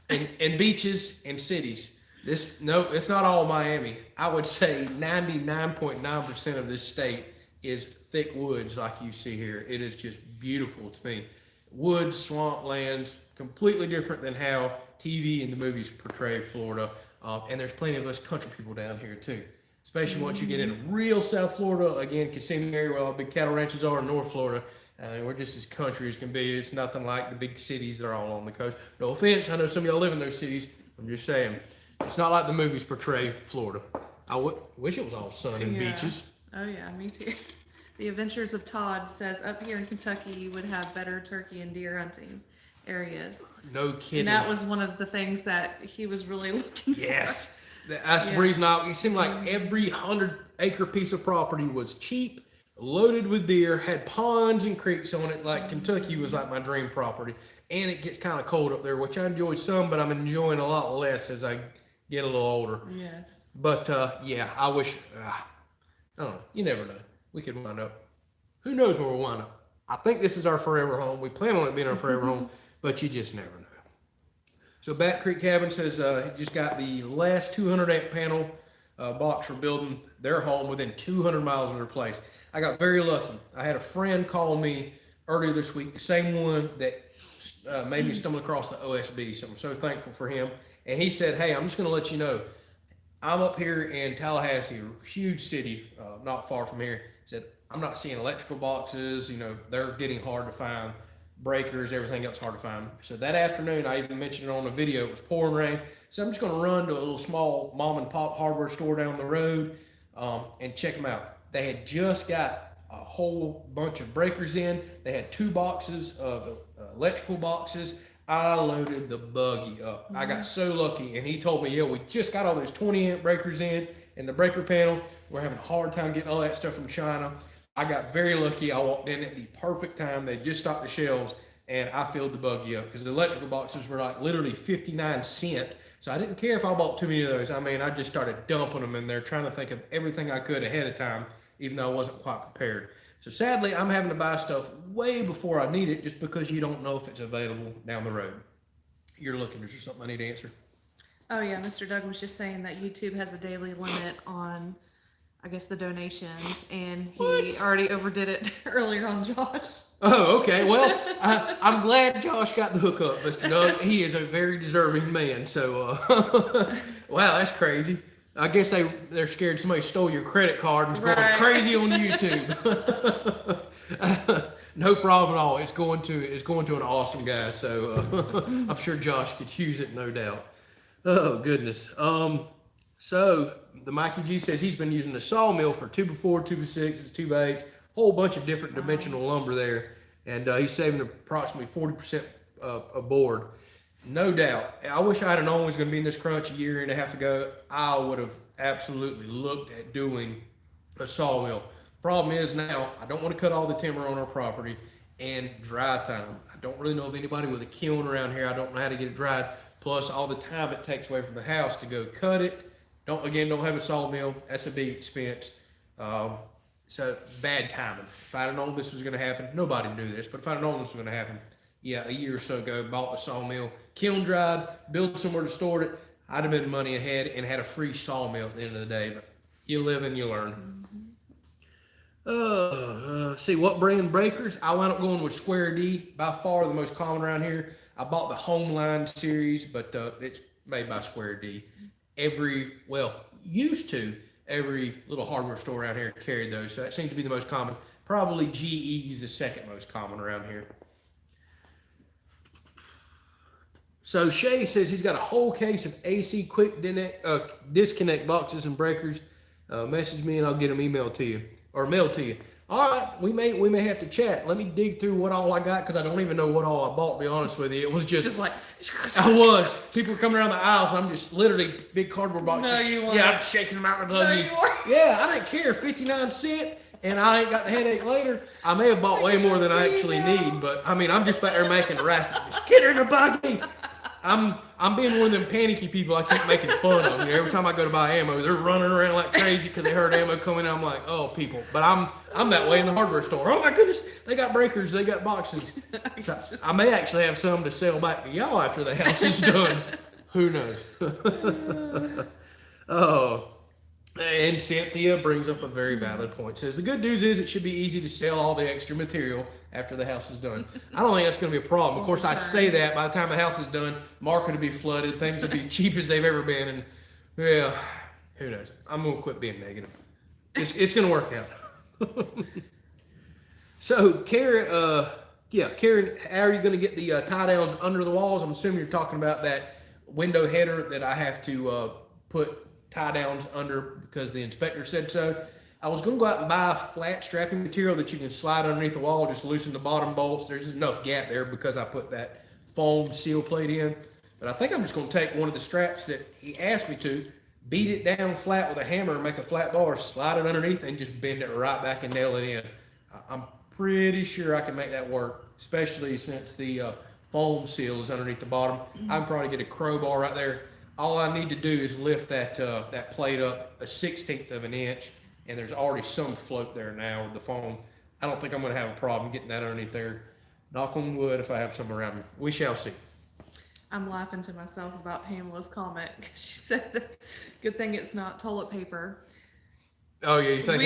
and beaches and cities. It's not all Miami. I would say 99.9% of this state is thick woods like you see here. It is just beautiful to me. Woods, swamplands, completely different than how TV and the movies portray Florida. And there's plenty of us country people down here too. Especially once you get into real South Florida, again, Kissimmee area where all the big cattle ranches are in North Florida. We're just as country as can be. It's nothing like the big cities that are all on the coast. No offense, I know some of y'all live in those cities. I'm just saying, it's not like the movies portray Florida. I wish it was all sun and beaches. Oh yeah, me too. The Adventures of Todd says up here in Kentucky you would have better turkey and deer hunting areas. No kidding. And that was one of the things that he was really looking for. Yes. That's the reason it seemed like every 100-acre piece of property was cheap, loaded with deer, had ponds and creeks on it. Like Kentucky was like my dream property. And it gets kind of cold up there, which I enjoy some, but I'm enjoying a lot less as I get a little older. Yes. But yeah, I wish, I don't know, you never know. We could wind up, who knows where we'll wind up. I think this is our forever home. We plan on it being our forever home, but you just never know. So Bat Creek Cabin says he just got the last 200 amp panel box for building their home within 200 miles of their place. I got very lucky. I had a friend call me earlier this week, the same one that made me stumble across the OSB. So I'm so thankful for him. And he said, hey, I'm just going to let you know, I'm up here in Tallahassee, a huge city, not far from here. He said, I'm not seeing electrical boxes. They're getting hard to find. Breakers, everything else hard to find. So that afternoon, I even mentioned it on the video, it was pouring rain. So I'm just going to run to a little small mom and pop hardware store down the road and check them out. They had just got a whole bunch of breakers in. They had 2 boxes of electrical boxes. I loaded the buggy up. I got so lucky. And he told me, yeah, we just got all those 20 amp breakers in and the breaker panel. We're having a hard time getting all that stuff from China. I got very lucky. I walked in at the perfect time. They just stocked the shelves and I filled the buggy up because the electrical boxes were like literally 59 cents. So I didn't care if I bought too many of those. I mean, I just started dumping them in there, trying to think of everything I could ahead of time, even though I wasn't quite prepared. So sadly, I'm having to buy stuff way before I need it just because you don't know if it's available down the road. You're looking, is there something I need to answer? Oh yeah, Mr. Doug was just saying that YouTube has a daily limit on, I guess, the donations, and he already overdid it earlier on Josh. Oh, okay. Well, I'm glad Josh got the hookup, Mr. Doug. He is a very deserving man. So, wow, that's crazy. I guess they're scared somebody stole your credit card and is going crazy on YouTube. No problem at all. It's going to an awesome guy. So I'm sure Josh could use it, no doubt. Oh goodness. So the Mikey G says he's been using the sawmill for 2x4, 2x6, 2x8, whole bunch of different dimensional lumber there, and he's saving approximately 40% of board. No doubt. I wish I had known it was going to be in this crunch a year and a half ago. I would have absolutely looked at doing a sawmill. Problem is now, I don't want to cut all the timber on our property, and dry time. I don't really know of anybody with a kiln around here. I don't know how to get it dried. Plus all the time it takes away from the house to go cut it. Don't have a sawmill. That's a big expense. So bad timing. If I'd have known this was going to happen, nobody knew this, but if I'd have known this was going to happen, yeah, a year or so ago, bought a sawmill, kiln dried, built somewhere to store it, I'd have been money ahead and had a free sawmill at the end of the day. But you live and you learn. See what brand breakers? I wound up going with Square D, by far the most common around here. I bought the Homeline series, but it's made by Square D. Used to. Every little hardware store around here carried those, so that seems to be the most common. Probably GE is the second most common around here. So Shay says he's got a whole case of AC quick disconnect boxes and breakers. Message me and I'll get them emailed to you or mailed to you. All right, we may have to chat. Let me dig through what all I got because I don't even know what all I bought. To be honest with you, it was just like people were coming around the aisles and I'm just literally big cardboard boxes. No, you weren't. Yeah, I'm shaking them out in the buggy. No, you weren't. Yeah, I didn't care. 59¢, and I ain't got the headache later. I may have bought way more than I actually need, but I mean, I'm just back there making a racket. Just get her in the buggy. I'm being one of them panicky people I keep making fun of. You know, every time I go to buy ammo, they're running around like crazy because they heard ammo coming. I'm like, oh, people. But I'm that way in the hardware store. Oh my goodness, they got breakers, they got boxes. So I may actually have some to sell back to y'all after the house is done. Who knows? Oh. And Cynthia brings up a very valid point. Says the good news is it should be easy to sell all the extra material after the house is done. I don't think that's going to be a problem. Of course, I say that by the time the house is done, market will be flooded, things will be cheap as they've ever been, and yeah, who knows? I'm going to quit being negative. It's going to work out. So, Karen, how are you going to get the tie downs under the walls? I'm assuming you're talking about that window header that I have to put tie downs under because the inspector said so. I was going to go out and buy flat strapping material that you can slide underneath the wall, just loosen the bottom bolts. There's enough gap there because I put that foam seal plate in. But I think I'm just going to take one of the straps that he asked me to, beat it down flat with a hammer and make a flat bar, slide it underneath and just bend it right back and nail it in. I'm pretty sure I can make that work, especially since the foam seal is underneath the bottom. I can probably get a crowbar right there. All I need to do is lift that plate up 1/16 of an inch, and there's already some float there now with the foam. I don't think I'm going to have a problem getting that underneath there. Knock on wood if I have some around me. We shall see. I'm laughing to myself about Pamela's comment because she said, good thing it's not toilet paper. Oh, yeah, you think?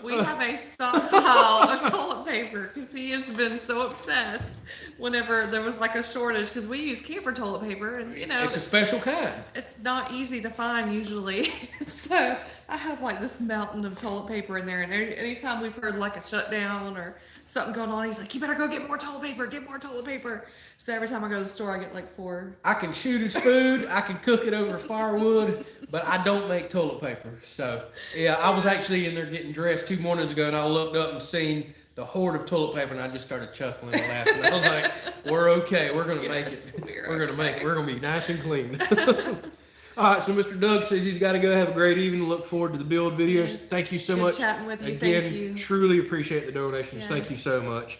We have a stockpile of toilet paper because he has been so obsessed whenever there was like a shortage because we use camper toilet paper and you know it's a special kind. It's not easy to find usually. So I have like this mountain of toilet paper in there, and anytime we've heard like a shutdown or something going on, he's like, you better go get more toilet paper. So every time I go to the store, I get like 4. I can shoot his food, I can cook it over firewood, but I don't make toilet paper. So yeah, I was actually in there getting dressed 2 mornings ago, and I looked up and seen the hoard of toilet paper, and I just started chuckling and laughing. I was like, we're okay, we're gonna make it. We're gonna be nice and clean. All right, so Mr. Doug says he's got to go. Have a great evening. Look forward to the build videos. Yes. Thank you so Good much. chatting with you. Again, Thank you. Truly appreciate the donations. Yes. Thank you so much.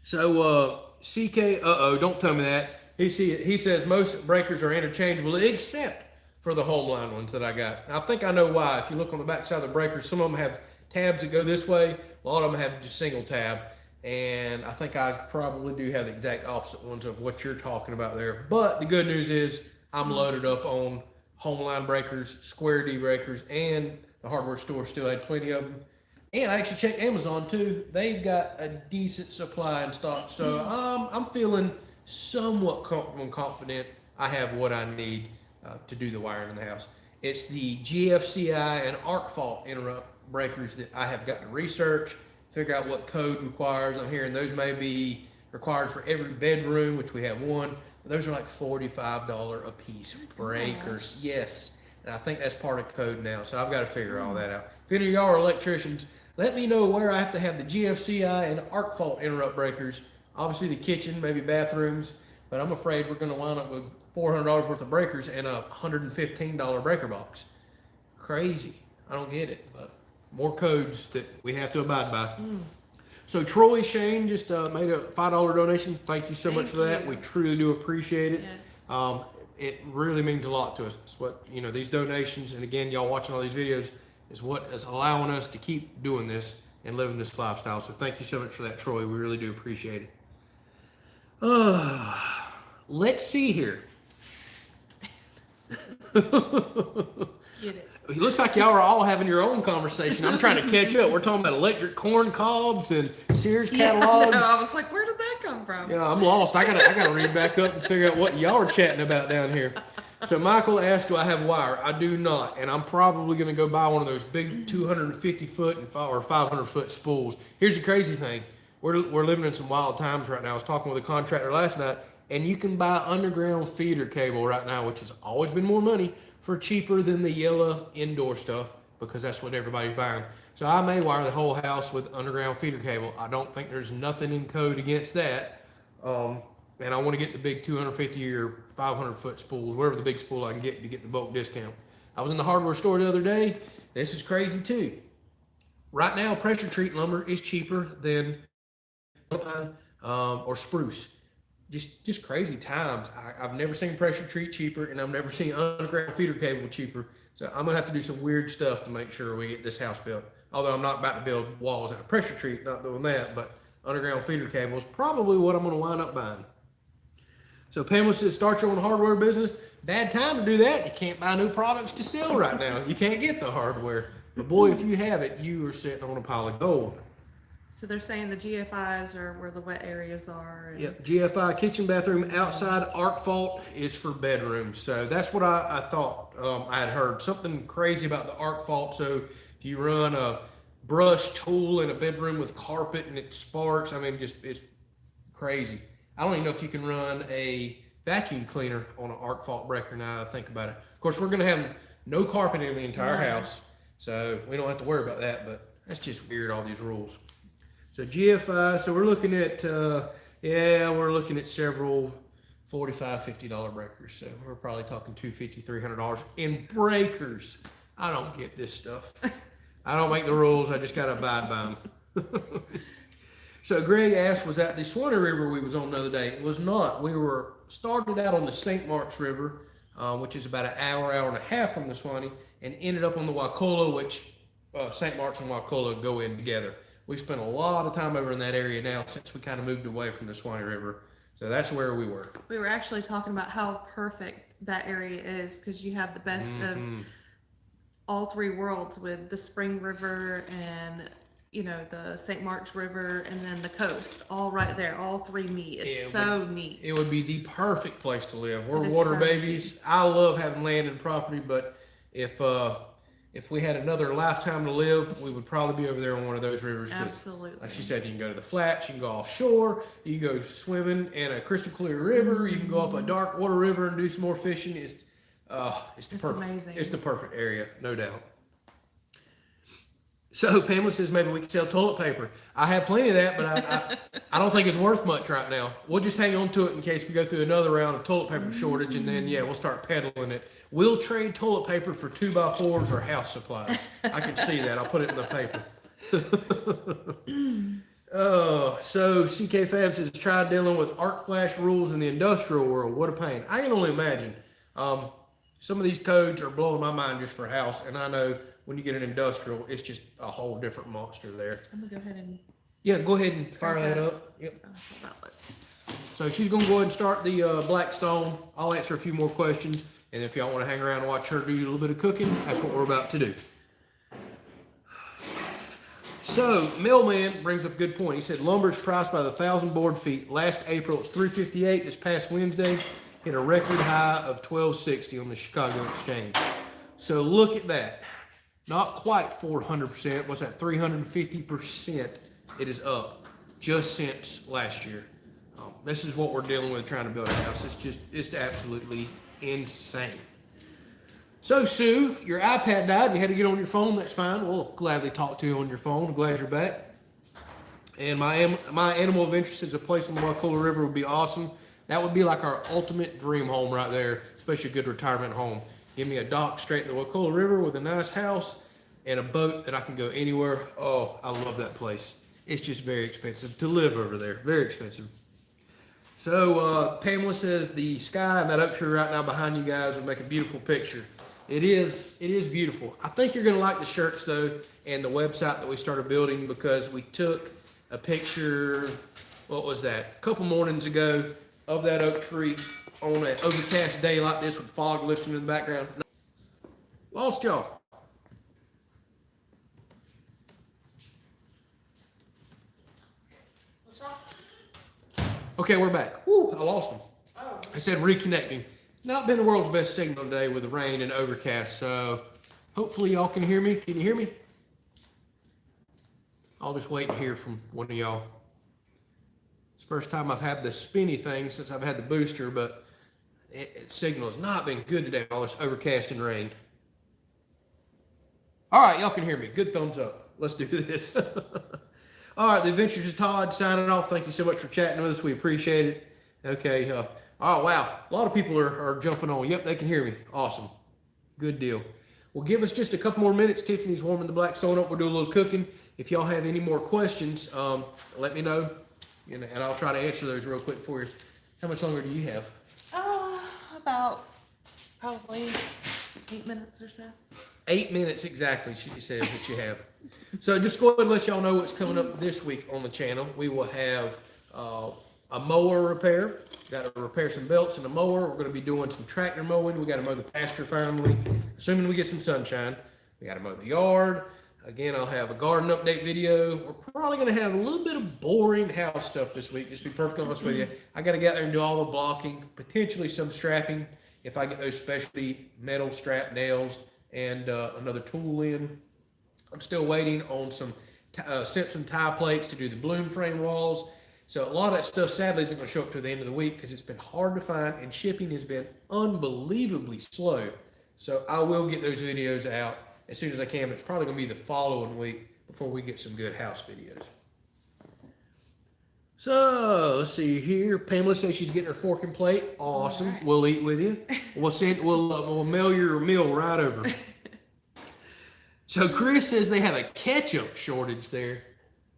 So, CK, don't tell me that. He says most breakers are interchangeable except for the Homeline ones that I got. I think I know why. If you look on the back side of the breakers, some of them have tabs that go this way. A lot of them have just single tab. And I think I probably do have the exact opposite ones of what you're talking about there. But the good news is I'm loaded up on Homeline breakers, Square D breakers, and the hardware store still had plenty of them. And I actually checked Amazon too. They've got a decent supply in stock. So I'm feeling somewhat comfortable and confident I have what I need to do the wiring in the house. It's the GFCI and arc fault interrupt breakers that I have got to research, figure out what code requires. I'm hearing those may be required for every bedroom, which we have one. Those are like $45 a piece breakers. Yes. And I think that's part of code now. So I've got to figure all that out. If any of y'all are electricians, let me know where I have to have the GFCI and arc fault interrupt breakers. Obviously the kitchen, maybe bathrooms, but I'm afraid we're going to wind up with $400 worth of breakers and a $115 breaker box. Crazy. I don't get it, but more codes that we have to abide by. So Troy Shane just made a $5 donation. Thank you so much for that. you. We truly do appreciate it. Yes. It really means a lot to us. It's what, these donations, and again, y'all watching all these videos, is what is allowing us to keep doing this and living this lifestyle. So thank you so much for that, Troy. We really do appreciate it. Let's see here. Get it. It looks like y'all are all having your own conversation. I'm trying to catch up. We're talking about electric corn cobs and Sears catalogs. I was like, where did that come from? Yeah, I'm lost. I gotta read back up and figure out what y'all are chatting about down here. So Michael asked, do I have wire? I do not, and I'm probably gonna go buy one of those big 250 foot or 500 foot spools. Here's the crazy thing: we're living in some wild times right now. I was talking with a contractor last night, and you can buy underground feeder cable right now, which has always been more money, for cheaper than the yellow indoor stuff, because that's what everybody's buying. So I may wire the whole house with underground feeder cable. I don't think there's nothing in code against that. And I want to get the big 250 or 500 foot spools, whatever the big spool I can get to get the bulk discount. I was in the hardware store the other day. This is crazy too. Right now, pressure treat lumber is cheaper than or spruce. Just crazy times. I've never seen pressure treat cheaper, and I've never seen underground feeder cable cheaper. So I'm gonna have to do some weird stuff to make sure we get this house built. Although I'm not about to build walls out of pressure treat, not doing that, but underground feeder cable is probably what I'm gonna wind up buying. So Pamela says, start your own hardware business. Bad time to do that. You can't buy new products to sell right now. You can't get the hardware. But boy, if you have it, you are sitting on a pile of gold. So they're saying the GFIs are where the wet areas are. And... Yep, GFI, kitchen, bathroom, outside arc fault is for bedrooms. So that's what I thought. I had heard something crazy about the arc fault. So if you run a brush tool in a bedroom with carpet and it sparks, I mean, it's crazy. I don't even know if you can run a vacuum cleaner on an arc fault breaker now that I think about it. Of course, we're going to have no carpeting in the entire house, so we don't have to worry about that, but that's just weird, all these rules. So GFI, so we're looking at, we're looking at several $45, $50 breakers. So we're probably talking $250, $300 in breakers. I don't get this stuff. I don't make the rules. I just got to abide by them. So Greg asked, was that the Swanee River we was on the other day? It was not. We were started out on the St. Marks River, which is about an hour and a half from the Swanee, and ended up on the Wakulla, which St. Marks and Wakulla go in together. We spent a lot of time over in that area now since we kind of moved away from the Swanee River. So that's where we were. We were actually talking about how perfect that area is because you have the best of all three worlds with the Spring River and the St. Marks River and then the coast, all right there, all three meet. It's so neat. It would be the perfect place to live. We're water babies. I love having land and property, but if we had another lifetime to live, we would probably be over there on one of those rivers. Absolutely. Like she said, you can go to the flats, you can go offshore, you can go swimming in a crystal clear river, you can go up a dark water river and do some more fishing. It's amazing. It's the perfect area, no doubt. So Pamela says maybe we can sell toilet paper. I have plenty of that, but I don't think it's worth much right now. We'll just hang on to it in case we go through another round of toilet paper shortage, and then we'll start peddling it. We'll trade toilet paper for 2x4s or house supplies. I can see that. I'll put it in the paper. So CK Fab says try dealing with arc flash rules in the industrial world. What a pain. I can only imagine. Some of these codes are blowing my mind just for house, and I know when you get an industrial, it's just a whole different monster there. I'm gonna go ahead and go ahead and fire that up. Yep. So she's gonna go ahead and start the Blackstone. I'll answer a few more questions, and if y'all want to hang around and watch her do a little bit of cooking, that's what we're about to do. So Mailman brings up a good point. He said lumber is priced by the 1,000 board feet. Last April it was $358. This past Wednesday hit a record high of $1260 on the Chicago Exchange. So look at that. Not quite 400%. What's that? 350%. It is up just since last year. This is what we're dealing with trying to build a house. It's absolutely insane. So Sue, your iPad died and you had to get on your phone. That's fine. We'll gladly talk to you on your phone. I'm glad you're back. And my animal of interest is a place on the Wakulla River would be awesome. That would be like our ultimate dream home right there, especially a good retirement home. Give me a dock straight in the Wakulla River with a nice house and a boat that I can go anywhere. Oh, I love that place. It's just very expensive to live over there. Very expensive. So Pamela says the sky and that oak tree right now behind you guys will make a beautiful picture. It is beautiful. I think you're going to like the shirts though and the website that we started building because we took a picture, what was that, a couple mornings ago of that oak tree on an overcast day like this with fog lifting in the background. Lost y'all. What's wrong? Okay, we're back. Woo, I lost them. Oh. I said reconnecting. Not been the world's best signal today with the rain and overcast, so hopefully y'all can hear me. Can you hear me? I'll just wait to hear from one of y'all. It's the first time I've had the spinny thing since I've had the booster, but signal has not been good today, all this overcast and rain. All right, y'all can hear me. Good thumbs up. Let's do this. All right, the Adventures of Todd signing off. Thank you so much for chatting with us. We appreciate it. Okay. Oh, wow. A lot of people are jumping on. Yep, they can hear me. Awesome. Good deal. Well, give us just a couple more minutes. Tiffany's warming the Blackstone up. We'll do a little cooking. If y'all have any more questions, let me know, and I'll try to answer those real quick for you. How much longer do you have? About probably 8 minutes or so. 8 minutes exactly, she says that you have. So just go ahead and let y'all know what's coming up this week on the channel. We will have a mower repair. Got to repair some belts in the mower. We're going to be doing some tractor mowing. We got to mow the pasture finally, assuming we get some sunshine. We got to mow the yard. Again, I'll have a garden update video. We're probably going to have a little bit of boring house stuff this week, just to be perfectly honest with you. I got to get out there and do all the blocking, potentially some strapping if I get those specialty metal strap nails and another tool in. I'm still waiting on some Simpson tie plates to do the bloom frame walls. So a lot of that stuff sadly isn't going to show up to the end of the week because it's been hard to find and shipping has been unbelievably slow. So I will get those videos out as soon as I can, but it's probably going to be the following week before we get some good house videos. So let's see here. Pamela says she's getting her fork and plate. Awesome. Right. We'll eat with you. We'll mail your meal right over. So Chris says they have a ketchup shortage there.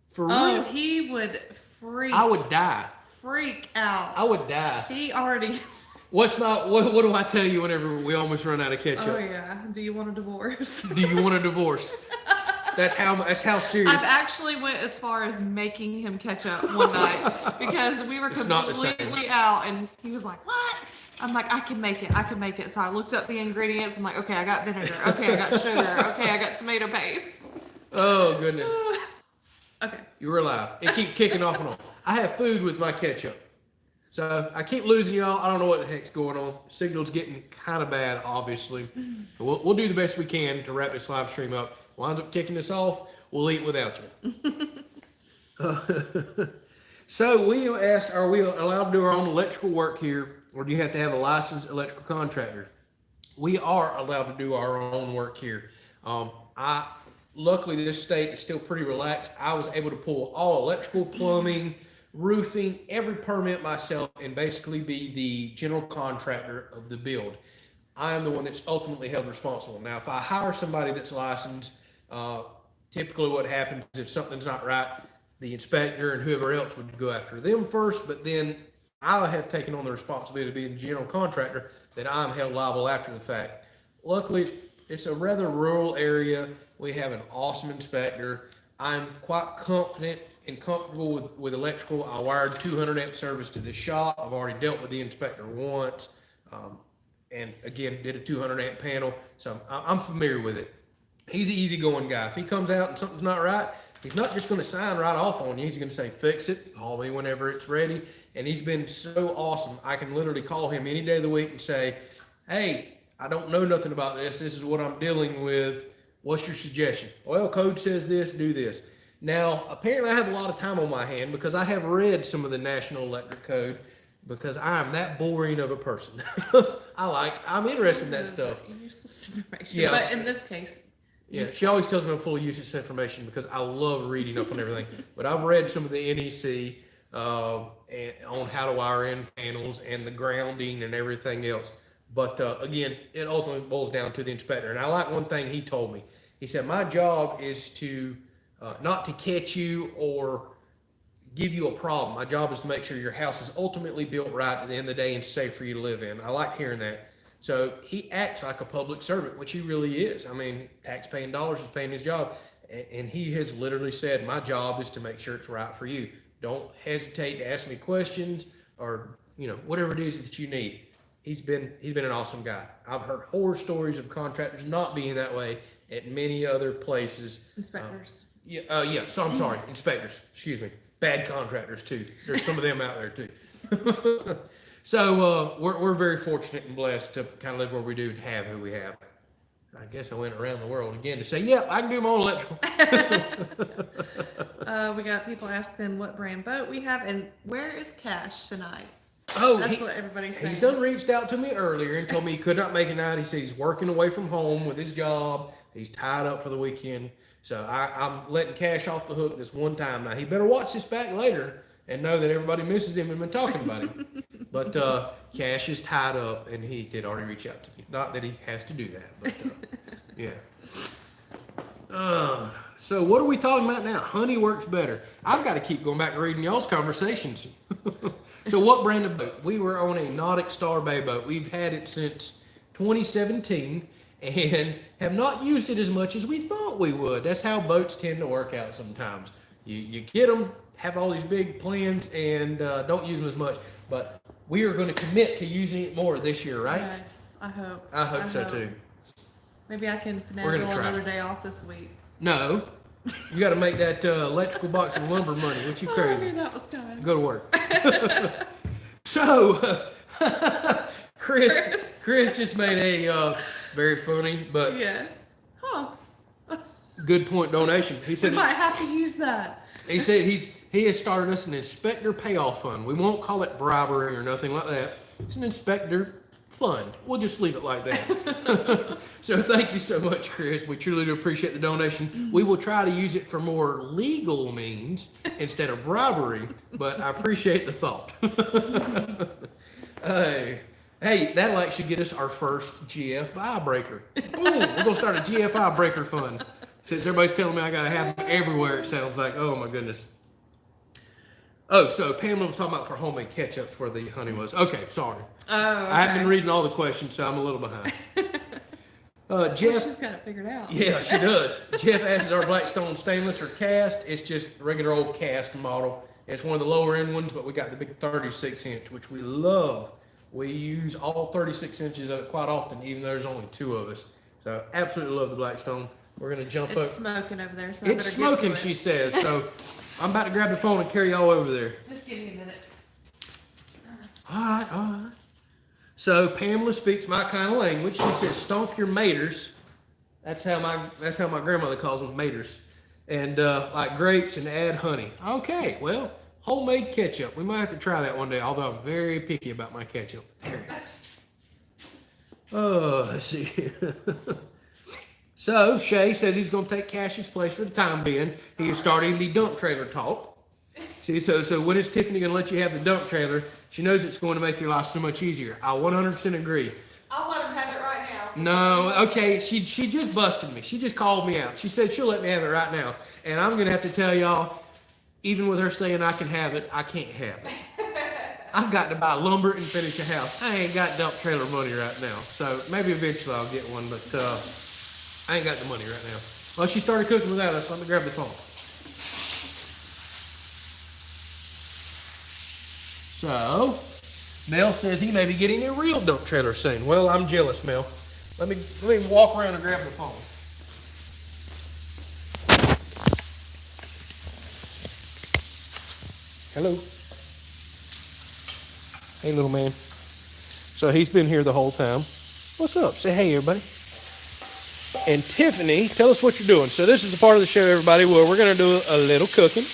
For real? Oh, he would freak. I would die. Freak out. I would die. He already. What do I tell you whenever we almost run out of ketchup? Oh yeah. Do you want a divorce? Do you want a divorce? That's how serious. I've actually went as far as making him ketchup one night because we were completely out, and he was like, "What?" I'm like, "I can make it." So I looked up the ingredients. I'm like, "Okay, I got vinegar. Okay, I got sugar. Okay, I got tomato paste." Oh goodness. Okay. You were alive. It keeps kicking off and on. I have food with my ketchup. So I keep losing y'all. I don't know what the heck's going on. Signal's getting kind of bad, obviously. But we'll do the best we can to wrap this live stream up. Winds up kicking us off, we'll eat without you. So we asked, are we allowed to do our own electrical work here, or do you have to have a licensed electrical contractor? We are allowed to do our own work here. Luckily, this state is still pretty relaxed. I was able to pull all electrical, plumbing, roofing, every permit myself, and basically be the general contractor of the build. I am the one that's ultimately held responsible. Now, if I hire somebody that's licensed, typically what happens is if something's not right, the inspector and whoever else would go after them first, but then I have taken on the responsibility of being the general contractor, that I'm held liable after the fact. Luckily, it's a rather rural area. We have an awesome inspector. I'm quite confident and comfortable with electrical. I wired 200 amp service to this shop. I've already dealt with the inspector once. And again, did a 200 amp panel. So I'm familiar with it. He's an easygoing guy. If he comes out and something's not right, he's not just going to sign right off on you. He's going to say, fix it, call me whenever it's ready. And he's been so awesome. I can literally call him any day of the week and say, hey, I don't know nothing about this. This is what I'm dealing with. What's your suggestion? Well, code says this, do this. Now, apparently I have a lot of time on my hand because I have read some of the National Electric Code because I'm that boring of a person. I'm interested in that stuff. Useless information. Yeah. But in this case, yeah, she always tells me I'm full of useless information because I love reading up on everything. But I've read some of the NEC and on how to wire in panels and the grounding and everything else. But again, it ultimately boils down to the inspector. And I like one thing he told me. He said, my job is to not to catch you or give you a problem. My job is to make sure your house is ultimately built right at the end of the day and safe for you to live in. I like hearing that. So he acts like a public servant, which he really is. I mean, tax-paying dollars is paying his job. And he has literally said, my job is to make sure it's right for you. Don't hesitate to ask me questions or, whatever it is that you need. He's been an awesome guy. I've heard horror stories of contractors not being that way at many other places. Inspectors. So I'm sorry, inspectors, excuse me. Bad contractors too. There's some of them out there too. So we're very fortunate and blessed to kind of live where we do and have who we have. I guess I went around the world again to say, I can do my own electrical. We got people asking what brand boat we have and where is Cash tonight? Oh, that's what everybody's saying. He's done reached out to me earlier and told me he could not make it out. He said he's working away from home with his job. He's tied up for the weekend. So I'm letting Cash off the hook this one time. Now, he better watch this back later and know that everybody misses him and been talking about him. But Cash is tied up, and he did already reach out to me. Not that he has to do that, but yeah. So what are we talking about now? Honey works better. I've got to keep going back and reading y'all's conversations. So what brand of boat? We were on a Nautic Star Bay boat. We've had it since 2017 and have not used it as much as we thought we would. That's how boats tend to work out sometimes. You get them, have all these big plans, and don't use them as much. But we are going to commit to using it more this year, right? Yes, I hope. I hope so too. Maybe I can finagle another day off this week. No. You got to make that electrical box of lumber money. What you crazy? I knew that was coming. Go to work. So, Chris just made a very funny but good point donation. He said we might have to use that. He said he has started us an inspector payoff fund. We won't call it bribery or nothing like that. It's an inspector fund. We'll just leave it like that. So thank you so much, Chris. We truly do appreciate the donation. We will try to use it for more legal means instead of bribery, but I appreciate the thought. Hey, that'll actually get us our first GFI breaker. Boom, we're going to start a GFI breaker fund. Since everybody's telling me I got to have them everywhere, it sounds like, oh my goodness. Oh, so Pamela was talking about for homemade ketchup where the honey was. Okay, sorry. Oh, okay. I haven't been reading all the questions, so I'm a little behind. Jeff, she's got it figured out. Yeah, she does. Jeff asked, is our Blackstone stainless or cast? It's just regular old cast model. It's one of the lower end ones, but we got the big 36 inch, which we love. We use all 36 inches of it quite often, even though there's only 2 of us. So absolutely love the Blackstone. We're going to jump up. It's smoking over there, so it's smoking, she says. So I'm about to grab the phone and carry y'all over there. Just give me a minute. All right. So Pamela speaks my kind of language. She says, "Stomp your maters." That's how my grandmother calls them, maters, and like grapes and add honey. Okay, well, homemade ketchup. We might have to try that one day. Although I'm very picky about my ketchup. Very nice. Oh, let's see. So Shay says he's going to take Cash's place for the time being. He is starting the dump trailer talk. See, so when is Tiffany going to let you have the dump trailer? She knows it's going to make your life so much easier. I 100% agree. I'll let her have it right now. No, okay, she just busted me. She just called me out. She said she'll let me have it right now. And I'm going to have to tell y'all, even with her saying I can have it, I can't have it. I've got to buy lumber and finish a house. I ain't got dump trailer money right now. So maybe eventually I'll get one, but I ain't got the money right now. Well, she started cooking without us, so I'm going to grab the phone. So, Mel says he may be getting a real dump trailer soon. Well, I'm jealous, Mel. Let me walk around and grab the phone. Hello. Hey, little man. So he's been here the whole time. What's up? Say hey, everybody. And Tiffany, tell us what you're doing. So this is the part of the show, everybody, where we're going to do a little cooking.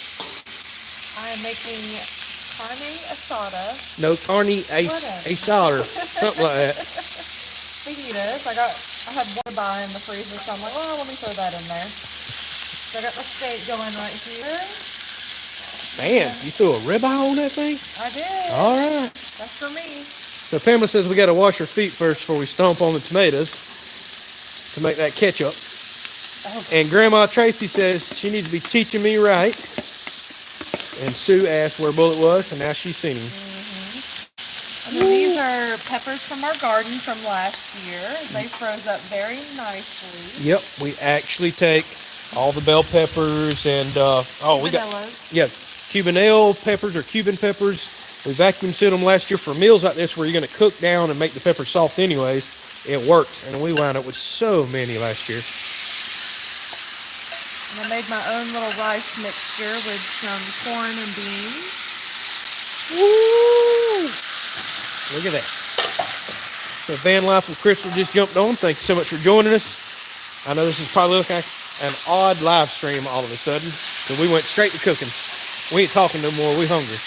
I am making carne asada. No, carne asada, something like that. Fajitas. I had one buy in the freezer, so I'm like, well, let me throw that in there. So I got my steak going right here. Man, you threw a ribeye on that thing? I did. All right. That's for me. So Pamela says we got to wash our feet first before we stomp on the tomatoes to make that ketchup. And Grandma Tracy says she needs to be teaching me right. And Sue asked where Bullet was, and now she's seen him. And then these are peppers from our garden from last year. They froze up very nicely. Yep, we actually take all the bell peppers and we got Cubanelle peppers or Cuban peppers. We vacuum sealed them last year for meals like this where you're going to cook down and make the pepper soft anyways. It works, and we wound up with so many last year. And I made my own little rice mixture with some corn and beans. Woo! Look at that. So Van Life with Crystal just jumped on. Thank you so much for joining us. I know this is probably looking like an odd live stream all of a sudden, but we went straight to cooking. We ain't talking no more. We hungry.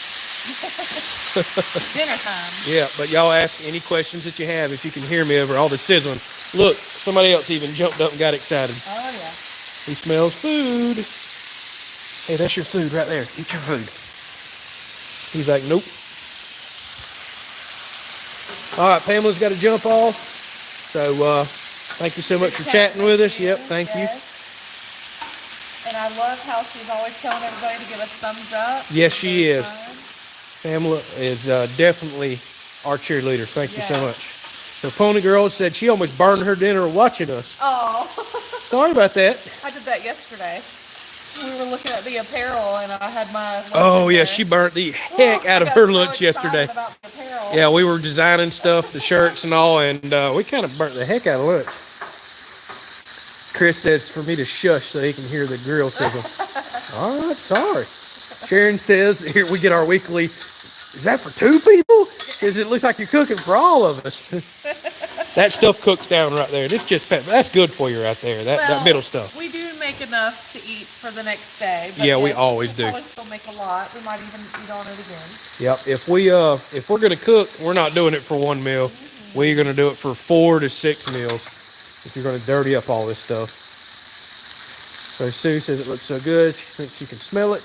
Dinner time. Yeah, but y'all ask any questions that you have if you can hear me over all the sizzling. Look, somebody else even jumped up and got excited. Oh, yeah. He smells food. Hey, that's your food right there. Eat your food. He's like, nope. All right, Pamela's got to jump off. So thank you so much for chatting with us. Yep, thank you. And I love how she's always telling everybody to give us thumbs up. Yes, she is. Pamela is definitely our cheerleader. Thank you so much. So Pony Girl said she almost burned her dinner watching us. Oh. Sorry about that. I did that yesterday. We were looking at the apparel, and I had my lunch Oh, in yeah, there. she burnt the heck out of her lunch yesterday. About the apparel. Yeah, we were designing stuff, the shirts and all, and we kind of burnt the heck out of lunch. Chris says for me to shush so he can hear the grill sizzle. All right, sorry. Sharon says, here we get our weekly, is that for 2 people? Because it looks like you're cooking for all of us. That stuff cooks down right there. It's just pepper. That's good for you right there, that middle stuff. We do make enough to eat for the next day. But Yeah, we always do. We'll probably still make a lot. We might even eat on it again. Yep. If we're gonna cook, we're not doing it for 1 meal. We're gonna do it for 4 to 6 meals. If you're gonna dirty up all this stuff. So Sue says it looks so good. She thinks she can smell it.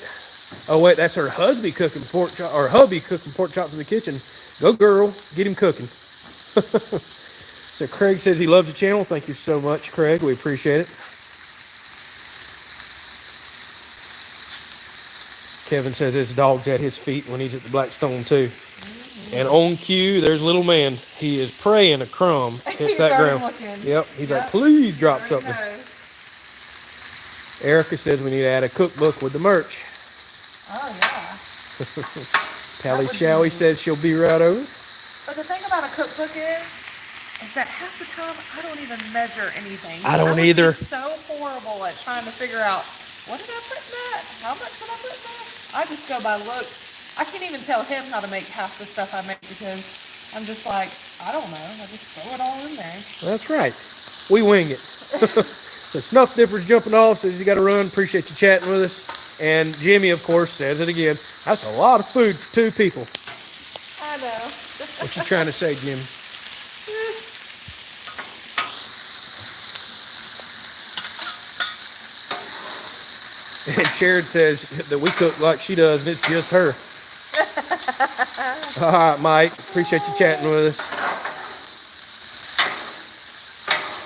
Oh wait, that's her hubby cooking pork chop, or hubby cooking pork chops in the kitchen. Go girl, get him cooking. So Craig says he loves the channel. Thank you so much, Craig. We appreciate it. Kevin says his dog's at his feet when he's at the Blackstone too. And on cue, there's little man. He is praying a crumb hits that ground. Yep. He's like, please drop something. Erica says we need to add a cookbook with the merch. Oh, yeah. Pally Showie says she'll be right over. But the thing about a cookbook is that half the time I don't even measure anything. I don't either. I'm so horrible at trying to figure out, what did I put in that? How much did I put in that? I just go by looks. I can't even tell him how to make half the stuff I make because I'm just like, I don't know. I just throw it all in there. That's right. We wing it. So Snuff Dipper's jumping off, says you got to run. Appreciate you chatting with us. And Jimmy, of course, says it again. That's a lot of food for 2 people. I know. What you trying to say, Jimmy? And Sharon says that we cook like she does, and it's just her. All right, Mike. Appreciate you chatting with us.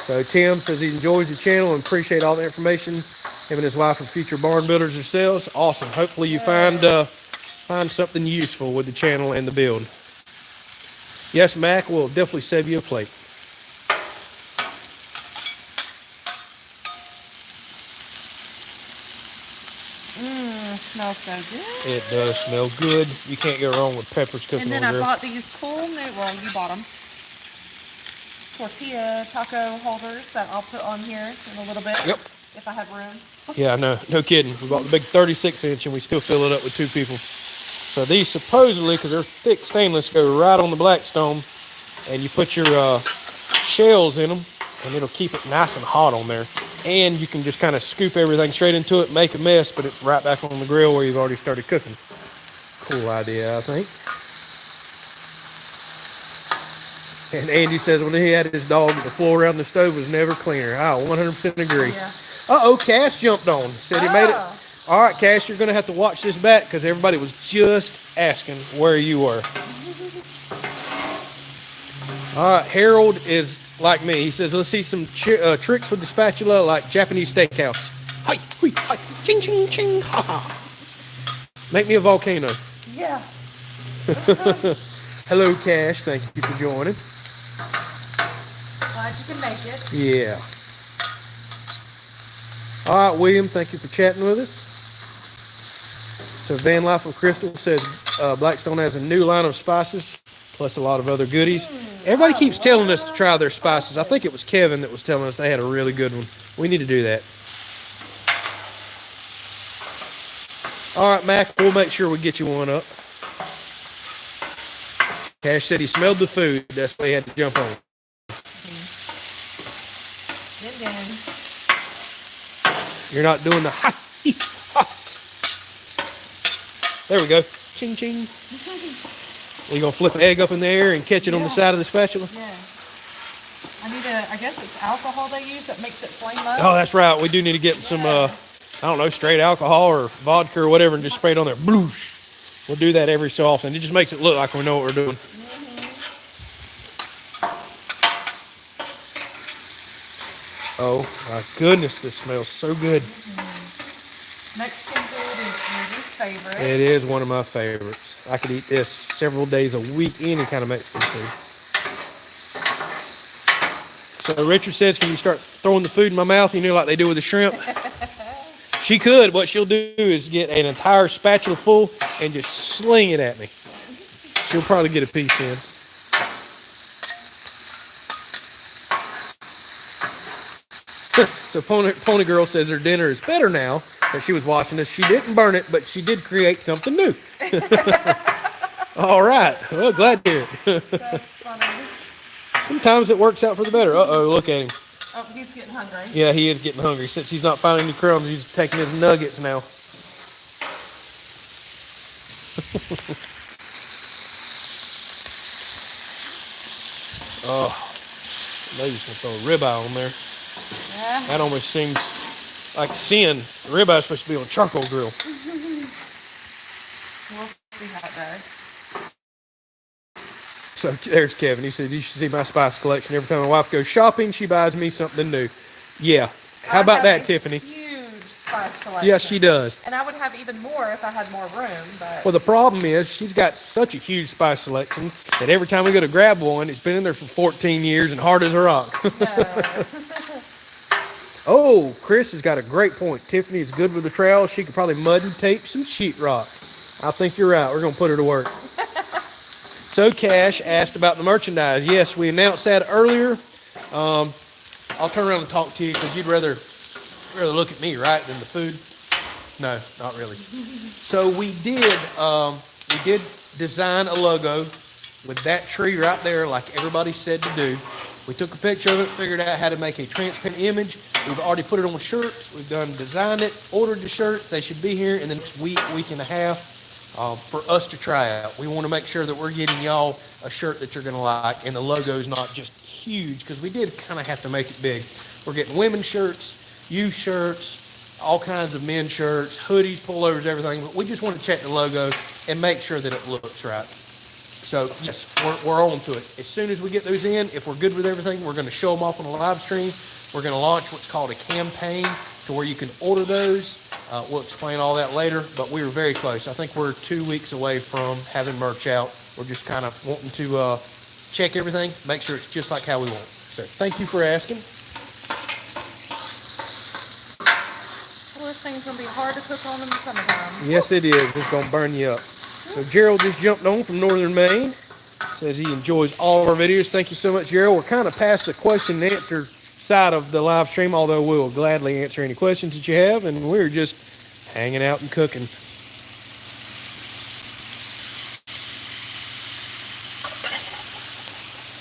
So Tim says he enjoys the channel and appreciate all the information. Him and his wife are future barn builders themselves. Awesome. Hopefully you find something useful with the channel and the build. Yes, Mac, we'll definitely save you a plate. Smells so good. It does smell good. You can't go wrong with peppers cooking And then on I the grill. bought these cool new, well, you bought them, tortilla taco holders that I'll put on here in a little bit. Yep. If I have room. Yeah, no kidding. We bought the big 36-inch and we still fill it up with 2 people. So these supposedly, because they're thick stainless, go right on the Blackstone, and you put your shells in them, and it'll keep it nice and hot on there. And you can just kind of scoop everything straight into it, make a mess, but it's right back on the grill where you've already started cooking. Cool idea, I think. And Andy says when he had his dog, the floor around the stove was never cleaner. I 100% agree. Yeah. Uh-oh, Cass jumped on. Said he made it. All right, Cass, you're going to have to watch this back because everybody was just asking where you were. All right, Harold is like me. He says, let's see some tricks with the spatula like Japanese steakhouse. Hi, hui, hi, ching, ching, ching, ha, ha. Make me a volcano. Yeah. Hello, Cash. Thank you for joining. Glad you can make it. Yeah. All right, William, thank you for chatting with us. So Van Life from Crystal says Blackstone has a new line of spices, plus a lot of other goodies. Everybody keeps telling us to try their spices. I think it was Kevin that was telling us they had a really good one. We need to do that. All right, Mac, we'll make sure we get you one up. Cash said he smelled the food. That's why he had to jump on. You're not doing the ha, hee, ha. There we go. Ching, ching. Are you going to flip an egg up in the air and catch it on the side of the spatula? Yeah. I guess it's alcohol they use that makes it flame up. Oh, that's right. We do need to get some, I don't know, straight alcohol or vodka or whatever and just spray it on there. Bloosh. We'll do that every so often. It just makes it look like we know what we're doing. Oh, my goodness. This smells so good. Mexican food is Rudy's favorite. It is one of my favorites. I could eat this several days a week, any kind of Mexican food. So Richard says, can you start throwing the food in my mouth, like they do with the shrimp? She could. What she'll do is get an entire spatula full and just sling it at me. She'll probably get a piece in. So Pony Girl says her dinner is better now that she was watching this. She didn't burn it, but she did create something new. All right. Well, glad to hear it. That's funny. Sometimes it works out for the better. Uh-oh, look at him. Oh, he's getting hungry. Yeah, he is getting hungry. Since he's not finding any crumbs, he's taking his nuggets now. Oh, maybe some throw a ribeye on there. Yeah. That almost seems like sin. The ribeye is supposed to be on a charcoal grill. We'll see how it goes. So there's Kevin. He says, you should see my spice collection. Every time my wife goes shopping, she buys me something new. Yeah. How about that, Tiffany? Huge spice collection. Yeah, she does. And I would have even more if I had more room. But Well, the problem is she's got such a huge spice selection that every time we go to grab one, it's been in there for 14 years and hard as a rock. Oh, Chris has got a great point. Tiffany is good with the trowel. She could probably mud and tape some sheetrock. I think you're right. We're going to put her to work. So Cash asked about the merchandise. Yes, we announced that earlier. I'll turn around and talk to you because you'd rather look at me, right, than the food. No, not really. So we did design a logo with that tree right there, like everybody said to do. We took a picture of it, figured out how to make a transparent image. We've already put it on shirts. We've designed it, ordered the shirts. They should be here in the next week and a half. For us to try out. We want to make sure that we're getting y'all a shirt that you're going to like, and the logo's not just huge, because we did kind of have to make it big. We're getting women's shirts, youth shirts, all kinds of men's shirts, hoodies, pullovers, everything. But we just want to check the logo and make sure that it looks right. So yes, we're on to it. As soon as we get those in, if we're good with everything, we're going to show them off on the live stream. We're going to launch what's called a campaign to where you can order those. We'll explain all that later, but we were very close. I think we're 2 weeks away from having merch out. We're just kind of wanting to check everything, make sure it's just like how we want. So thank you for asking. Well, this thing's going to be hard to cook on in the summertime. Yes, it is. It's going to burn you up. So Gerald just jumped on from Northern Maine. Says he enjoys all of our videos. Thank you so much, Gerald. We're kind of past the question and answer side of the live stream, although we will gladly answer any questions that you have, and we're just hanging out and cooking.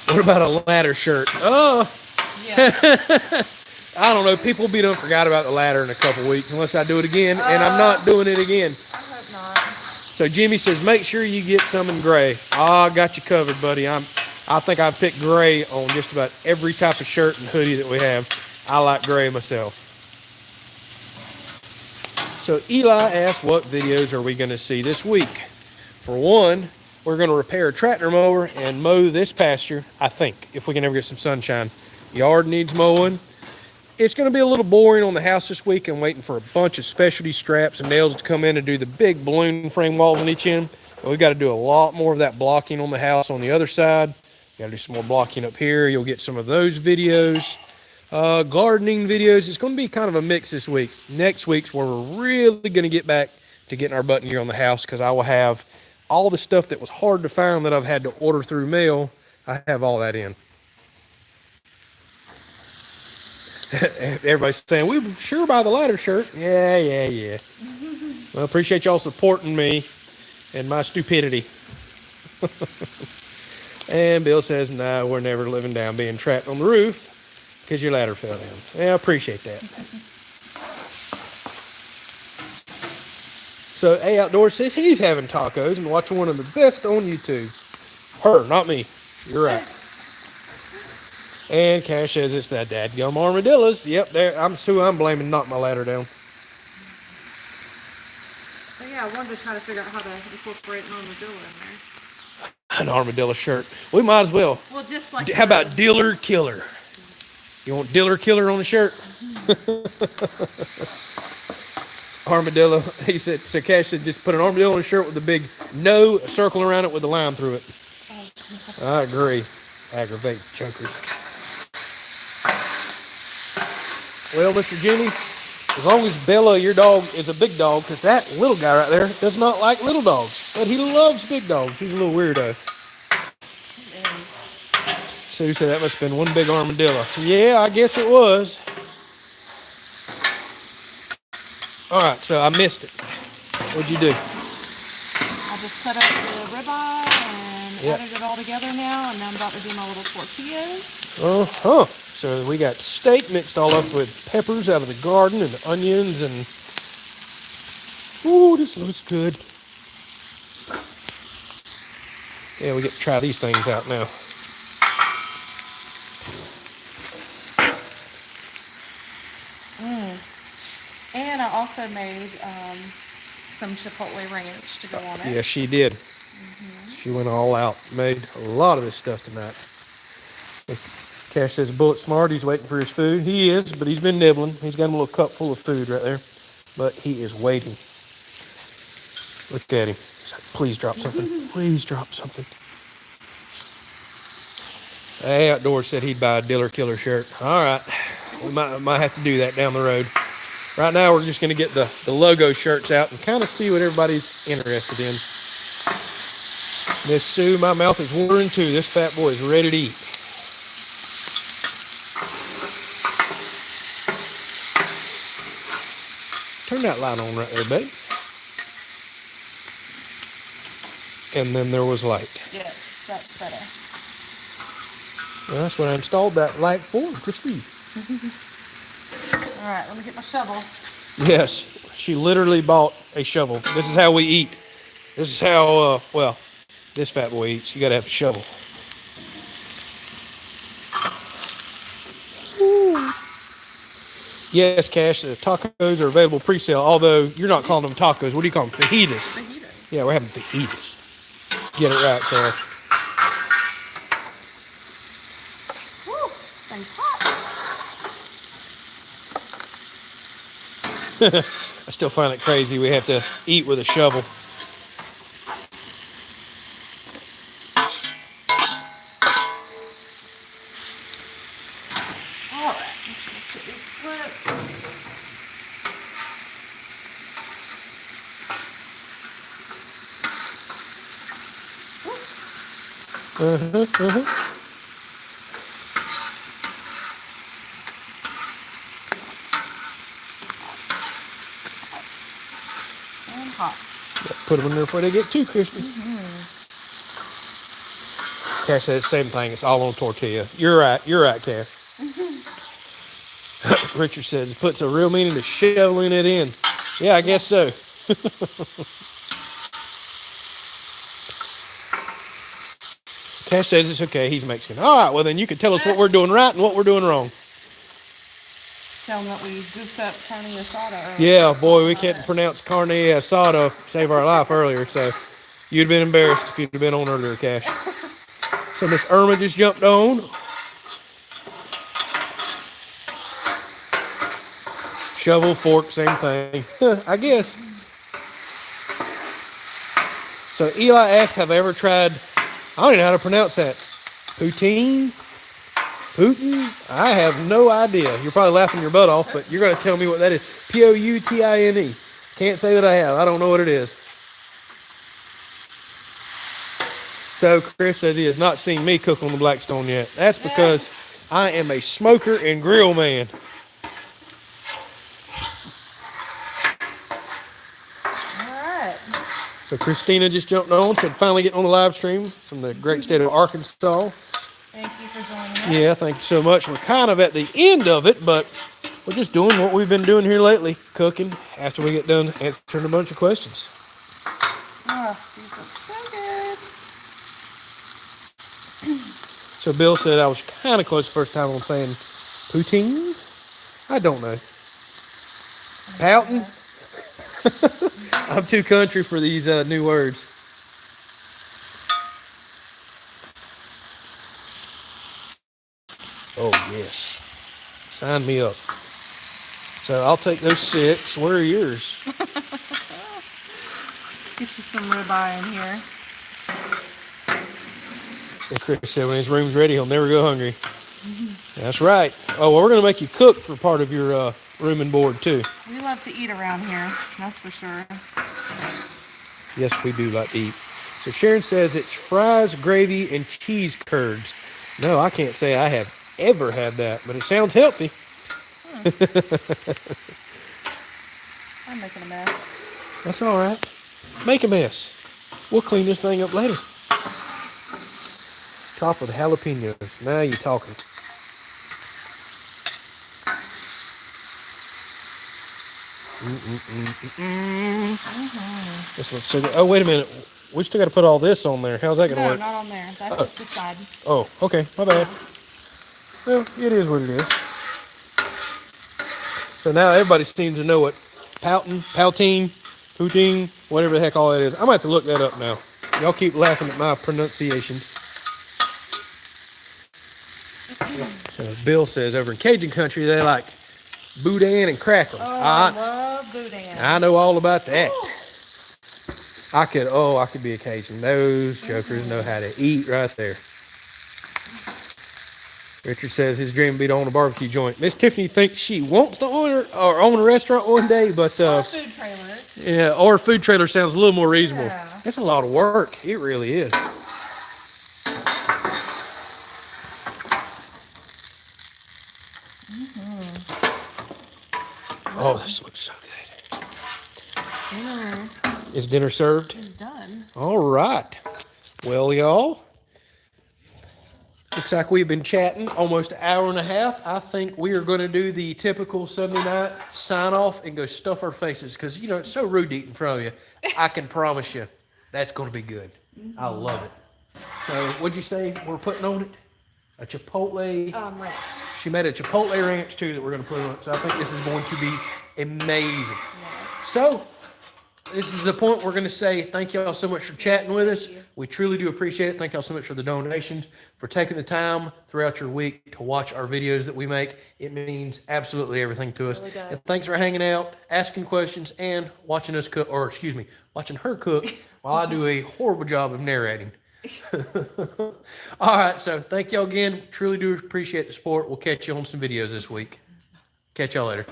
What about a ladder shirt? Oh, Yeah. I don't know. People will be done forgot about the ladder in a couple weeks unless I do it again, and I'm not doing it again. I hope not. So Jimmy says, make sure you get some in gray. I got you covered, buddy. I think I've picked gray on just about every type of shirt and hoodie that we have. I like gray myself. So Eli asked, what videos are we going to see this week? For one, we're going to repair a tractor mower and mow this pasture, I think, if we can ever get some sunshine. Yard needs mowing. It's going to be a little boring on the house this week. I'm waiting for a bunch of specialty straps and nails to come in and do the big balloon frame walls on each end. But we've got to do a lot more of that blocking on the house on the other side. Got to do some more blocking up here. You'll get some of those videos. Gardening videos. It's going to be kind of a mix this week. Next week's where we're really going to get back to getting our butt in gear on the house, because I will have all the stuff that was hard to find that I've had to order through mail. I have all that in. Everybody's saying, we sure buy the ladder shirt. Yeah. Well, appreciate y'all supporting me and my stupidity. And Bill says, no, we're never living down being trapped on the roof because your ladder fell down. Yeah, I appreciate that. So A Outdoors says he's having tacos and watching one of the best on YouTube. Her, not me. You're right. And Cash says it's that dadgum armadillos. Yep, there. That's who I'm blaming, not my ladder down. So yeah, I wanted to try to figure out how to incorporate an armadillo in there. An armadillo shirt. We might as well. Well, just like. How about Dealer Killer? You want Dealer Killer on the shirt? Armadillo. He said, so Cash said, just put an armadillo on a shirt with a big no circle around it with a line through it. I agree. Aggravate chokers. Well, Mr. Jimmy, as long as Bella, your dog, is a big dog, because that little guy right there does not like little dogs, but he loves big dogs. He's a little weirdo. Sue said that must have been one big armadillo. Yeah, I guess it was. All right, so I missed it. What'd you do? I just cut up the ribeye and added it all together now, and now I'm about to do my little tortillas. Uh-huh. So we got steak mixed all up with peppers out of the garden and onions and... Ooh, this looks good. Yeah, we get to try these things out now. And I also made some chipotle ranch to go on it. Yeah, she did. She went all out. Made a lot of this stuff tonight. Cash says, Bullet smart. He's waiting for his food. He is, but he's been nibbling. He's got a little cup full of food right there. But he is waiting. Look at him. He's like, please drop something. Please drop something. Hey, Outdoors said he'd buy a Dealer Killer shirt. All right. We might have to do that down the road. Right now, we're just going to get the logo shirts out and kind of see what everybody's interested in. Miss Sue, my mouth is watering too. This fat boy is ready to eat. Turn that light on right there, babe. And then there was light. Yes, that's better. Well, that's what I installed that light for, just for you. All right, let me get my shovel. Yes, she literally bought a shovel. This is how we eat. This is how, well, this fat boy eats. You got to have a shovel. Ooh. Yes, Cash, the tacos are available pre-sale, although you're not calling them tacos. What do you call them? Fajitas. Fajitas. Yeah, we're having fajitas. Get it right, Cash. Woo, thing's hot. I still find it crazy we have to eat with a shovel. All right, let's get these flipped. And hot. Put them in there before they get too crispy. Cash says the same thing. It's all on tortilla. You're right, Cash. Richard says it puts a real meaning to shoveling it in. Yeah, I guess so. Cash says it's okay. He's Mexican. All right, well then you can tell us what we're doing right and what we're doing wrong. Tell them that we goofed up carne asada earlier. Yeah, boy, we can't pronounce carne asada. Save our life earlier, so you'd have been embarrassed if you'd have been on earlier, Cash. So Miss Irma just jumped on. Shovel, fork, same thing. I guess. So Eli asked, have I ever tried, I don't even know how to pronounce that. Poutine? Putin? I have no idea. You're probably laughing your butt off, but you're going to tell me what that is. Poutine. Can't say that I have. I don't know what it is. So Chris says he has not seen me cook on the Blackstone yet. That's because I am a smoker and grill man. Alright. So Christina just jumped on, said finally getting on the live stream from the great state of Arkansas. Thank you for joining us. Yeah, thank you so much. We're kind of at the end of it, but we're just doing what we've been doing here lately, cooking after we get done answering a bunch of questions. Oh, these look so good. So Bill said I was kind of close the first time on saying poutine. I don't know. Pouting? I'm too country for these new words. Oh, yes. Sign me up. So I'll take those 6. Where are yours? Get you some ribeye in here. And Chris said when his room's ready, he'll never go hungry. That's right. Oh, well, we're going to make you cook for part of your room and board, too. We love to eat around here, that's for sure. Yes, we do like to eat. So Sharon says it's fries, gravy, and cheese curds. No, I can't say I have ever had that, but it sounds healthy. I'm making a mess. That's all right. Make a mess. We'll clean this thing up later. Top with jalapenos. Now you're talking. This looks so good. Oh, wait a minute. We still got to put all this on there. How's that going to work? No, not on there. That's just the side. Oh, okay. My bad. Well, it is what it is. So now everybody seems to know what poutine, whatever the heck all that is. I'm going to have to look that up now. Y'all keep laughing at my pronunciations. Bill says over in Cajun country, they like boudin and crackers. Oh, I love boudin. I know all about that. Ooh. I could be a Cajun. Those jokers know how to eat right there. Richard says his dream would be to own a barbecue joint. Miss Tiffany thinks she wants to own a restaurant one day, but or a food trailer. Yeah, or a food trailer sounds a little more reasonable. Yeah. It's a lot of work. It really is. Oh, this looks so good. Dinner Is dinner served? is done. All right. Well, y'all, looks like we've been chatting almost an hour and a half. I think we are going to do the typical Sunday night sign off and go stuff our faces because, you know, it's so rude to eat in front of you. I can promise you that's going to be good. I love it. So what'd you say we're putting on it? A Chipotle. Ranch. She made a Chipotle ranch too that we're going to put on it. So I think this is going to be amazing. Yeah. So this is the point we're going to say thank y'all so much for chatting with us. We truly do appreciate it. Thank y'all so much for the donations, for taking the time throughout your week to watch our videos that we make. It means absolutely everything to us. It really does. And thanks for hanging out, asking questions, and watching us cook, or excuse me, watching her cook while I do a horrible job of narrating. All right, so thank y'all again. Truly do appreciate the support. We'll catch you on some videos this week. Catch y'all later.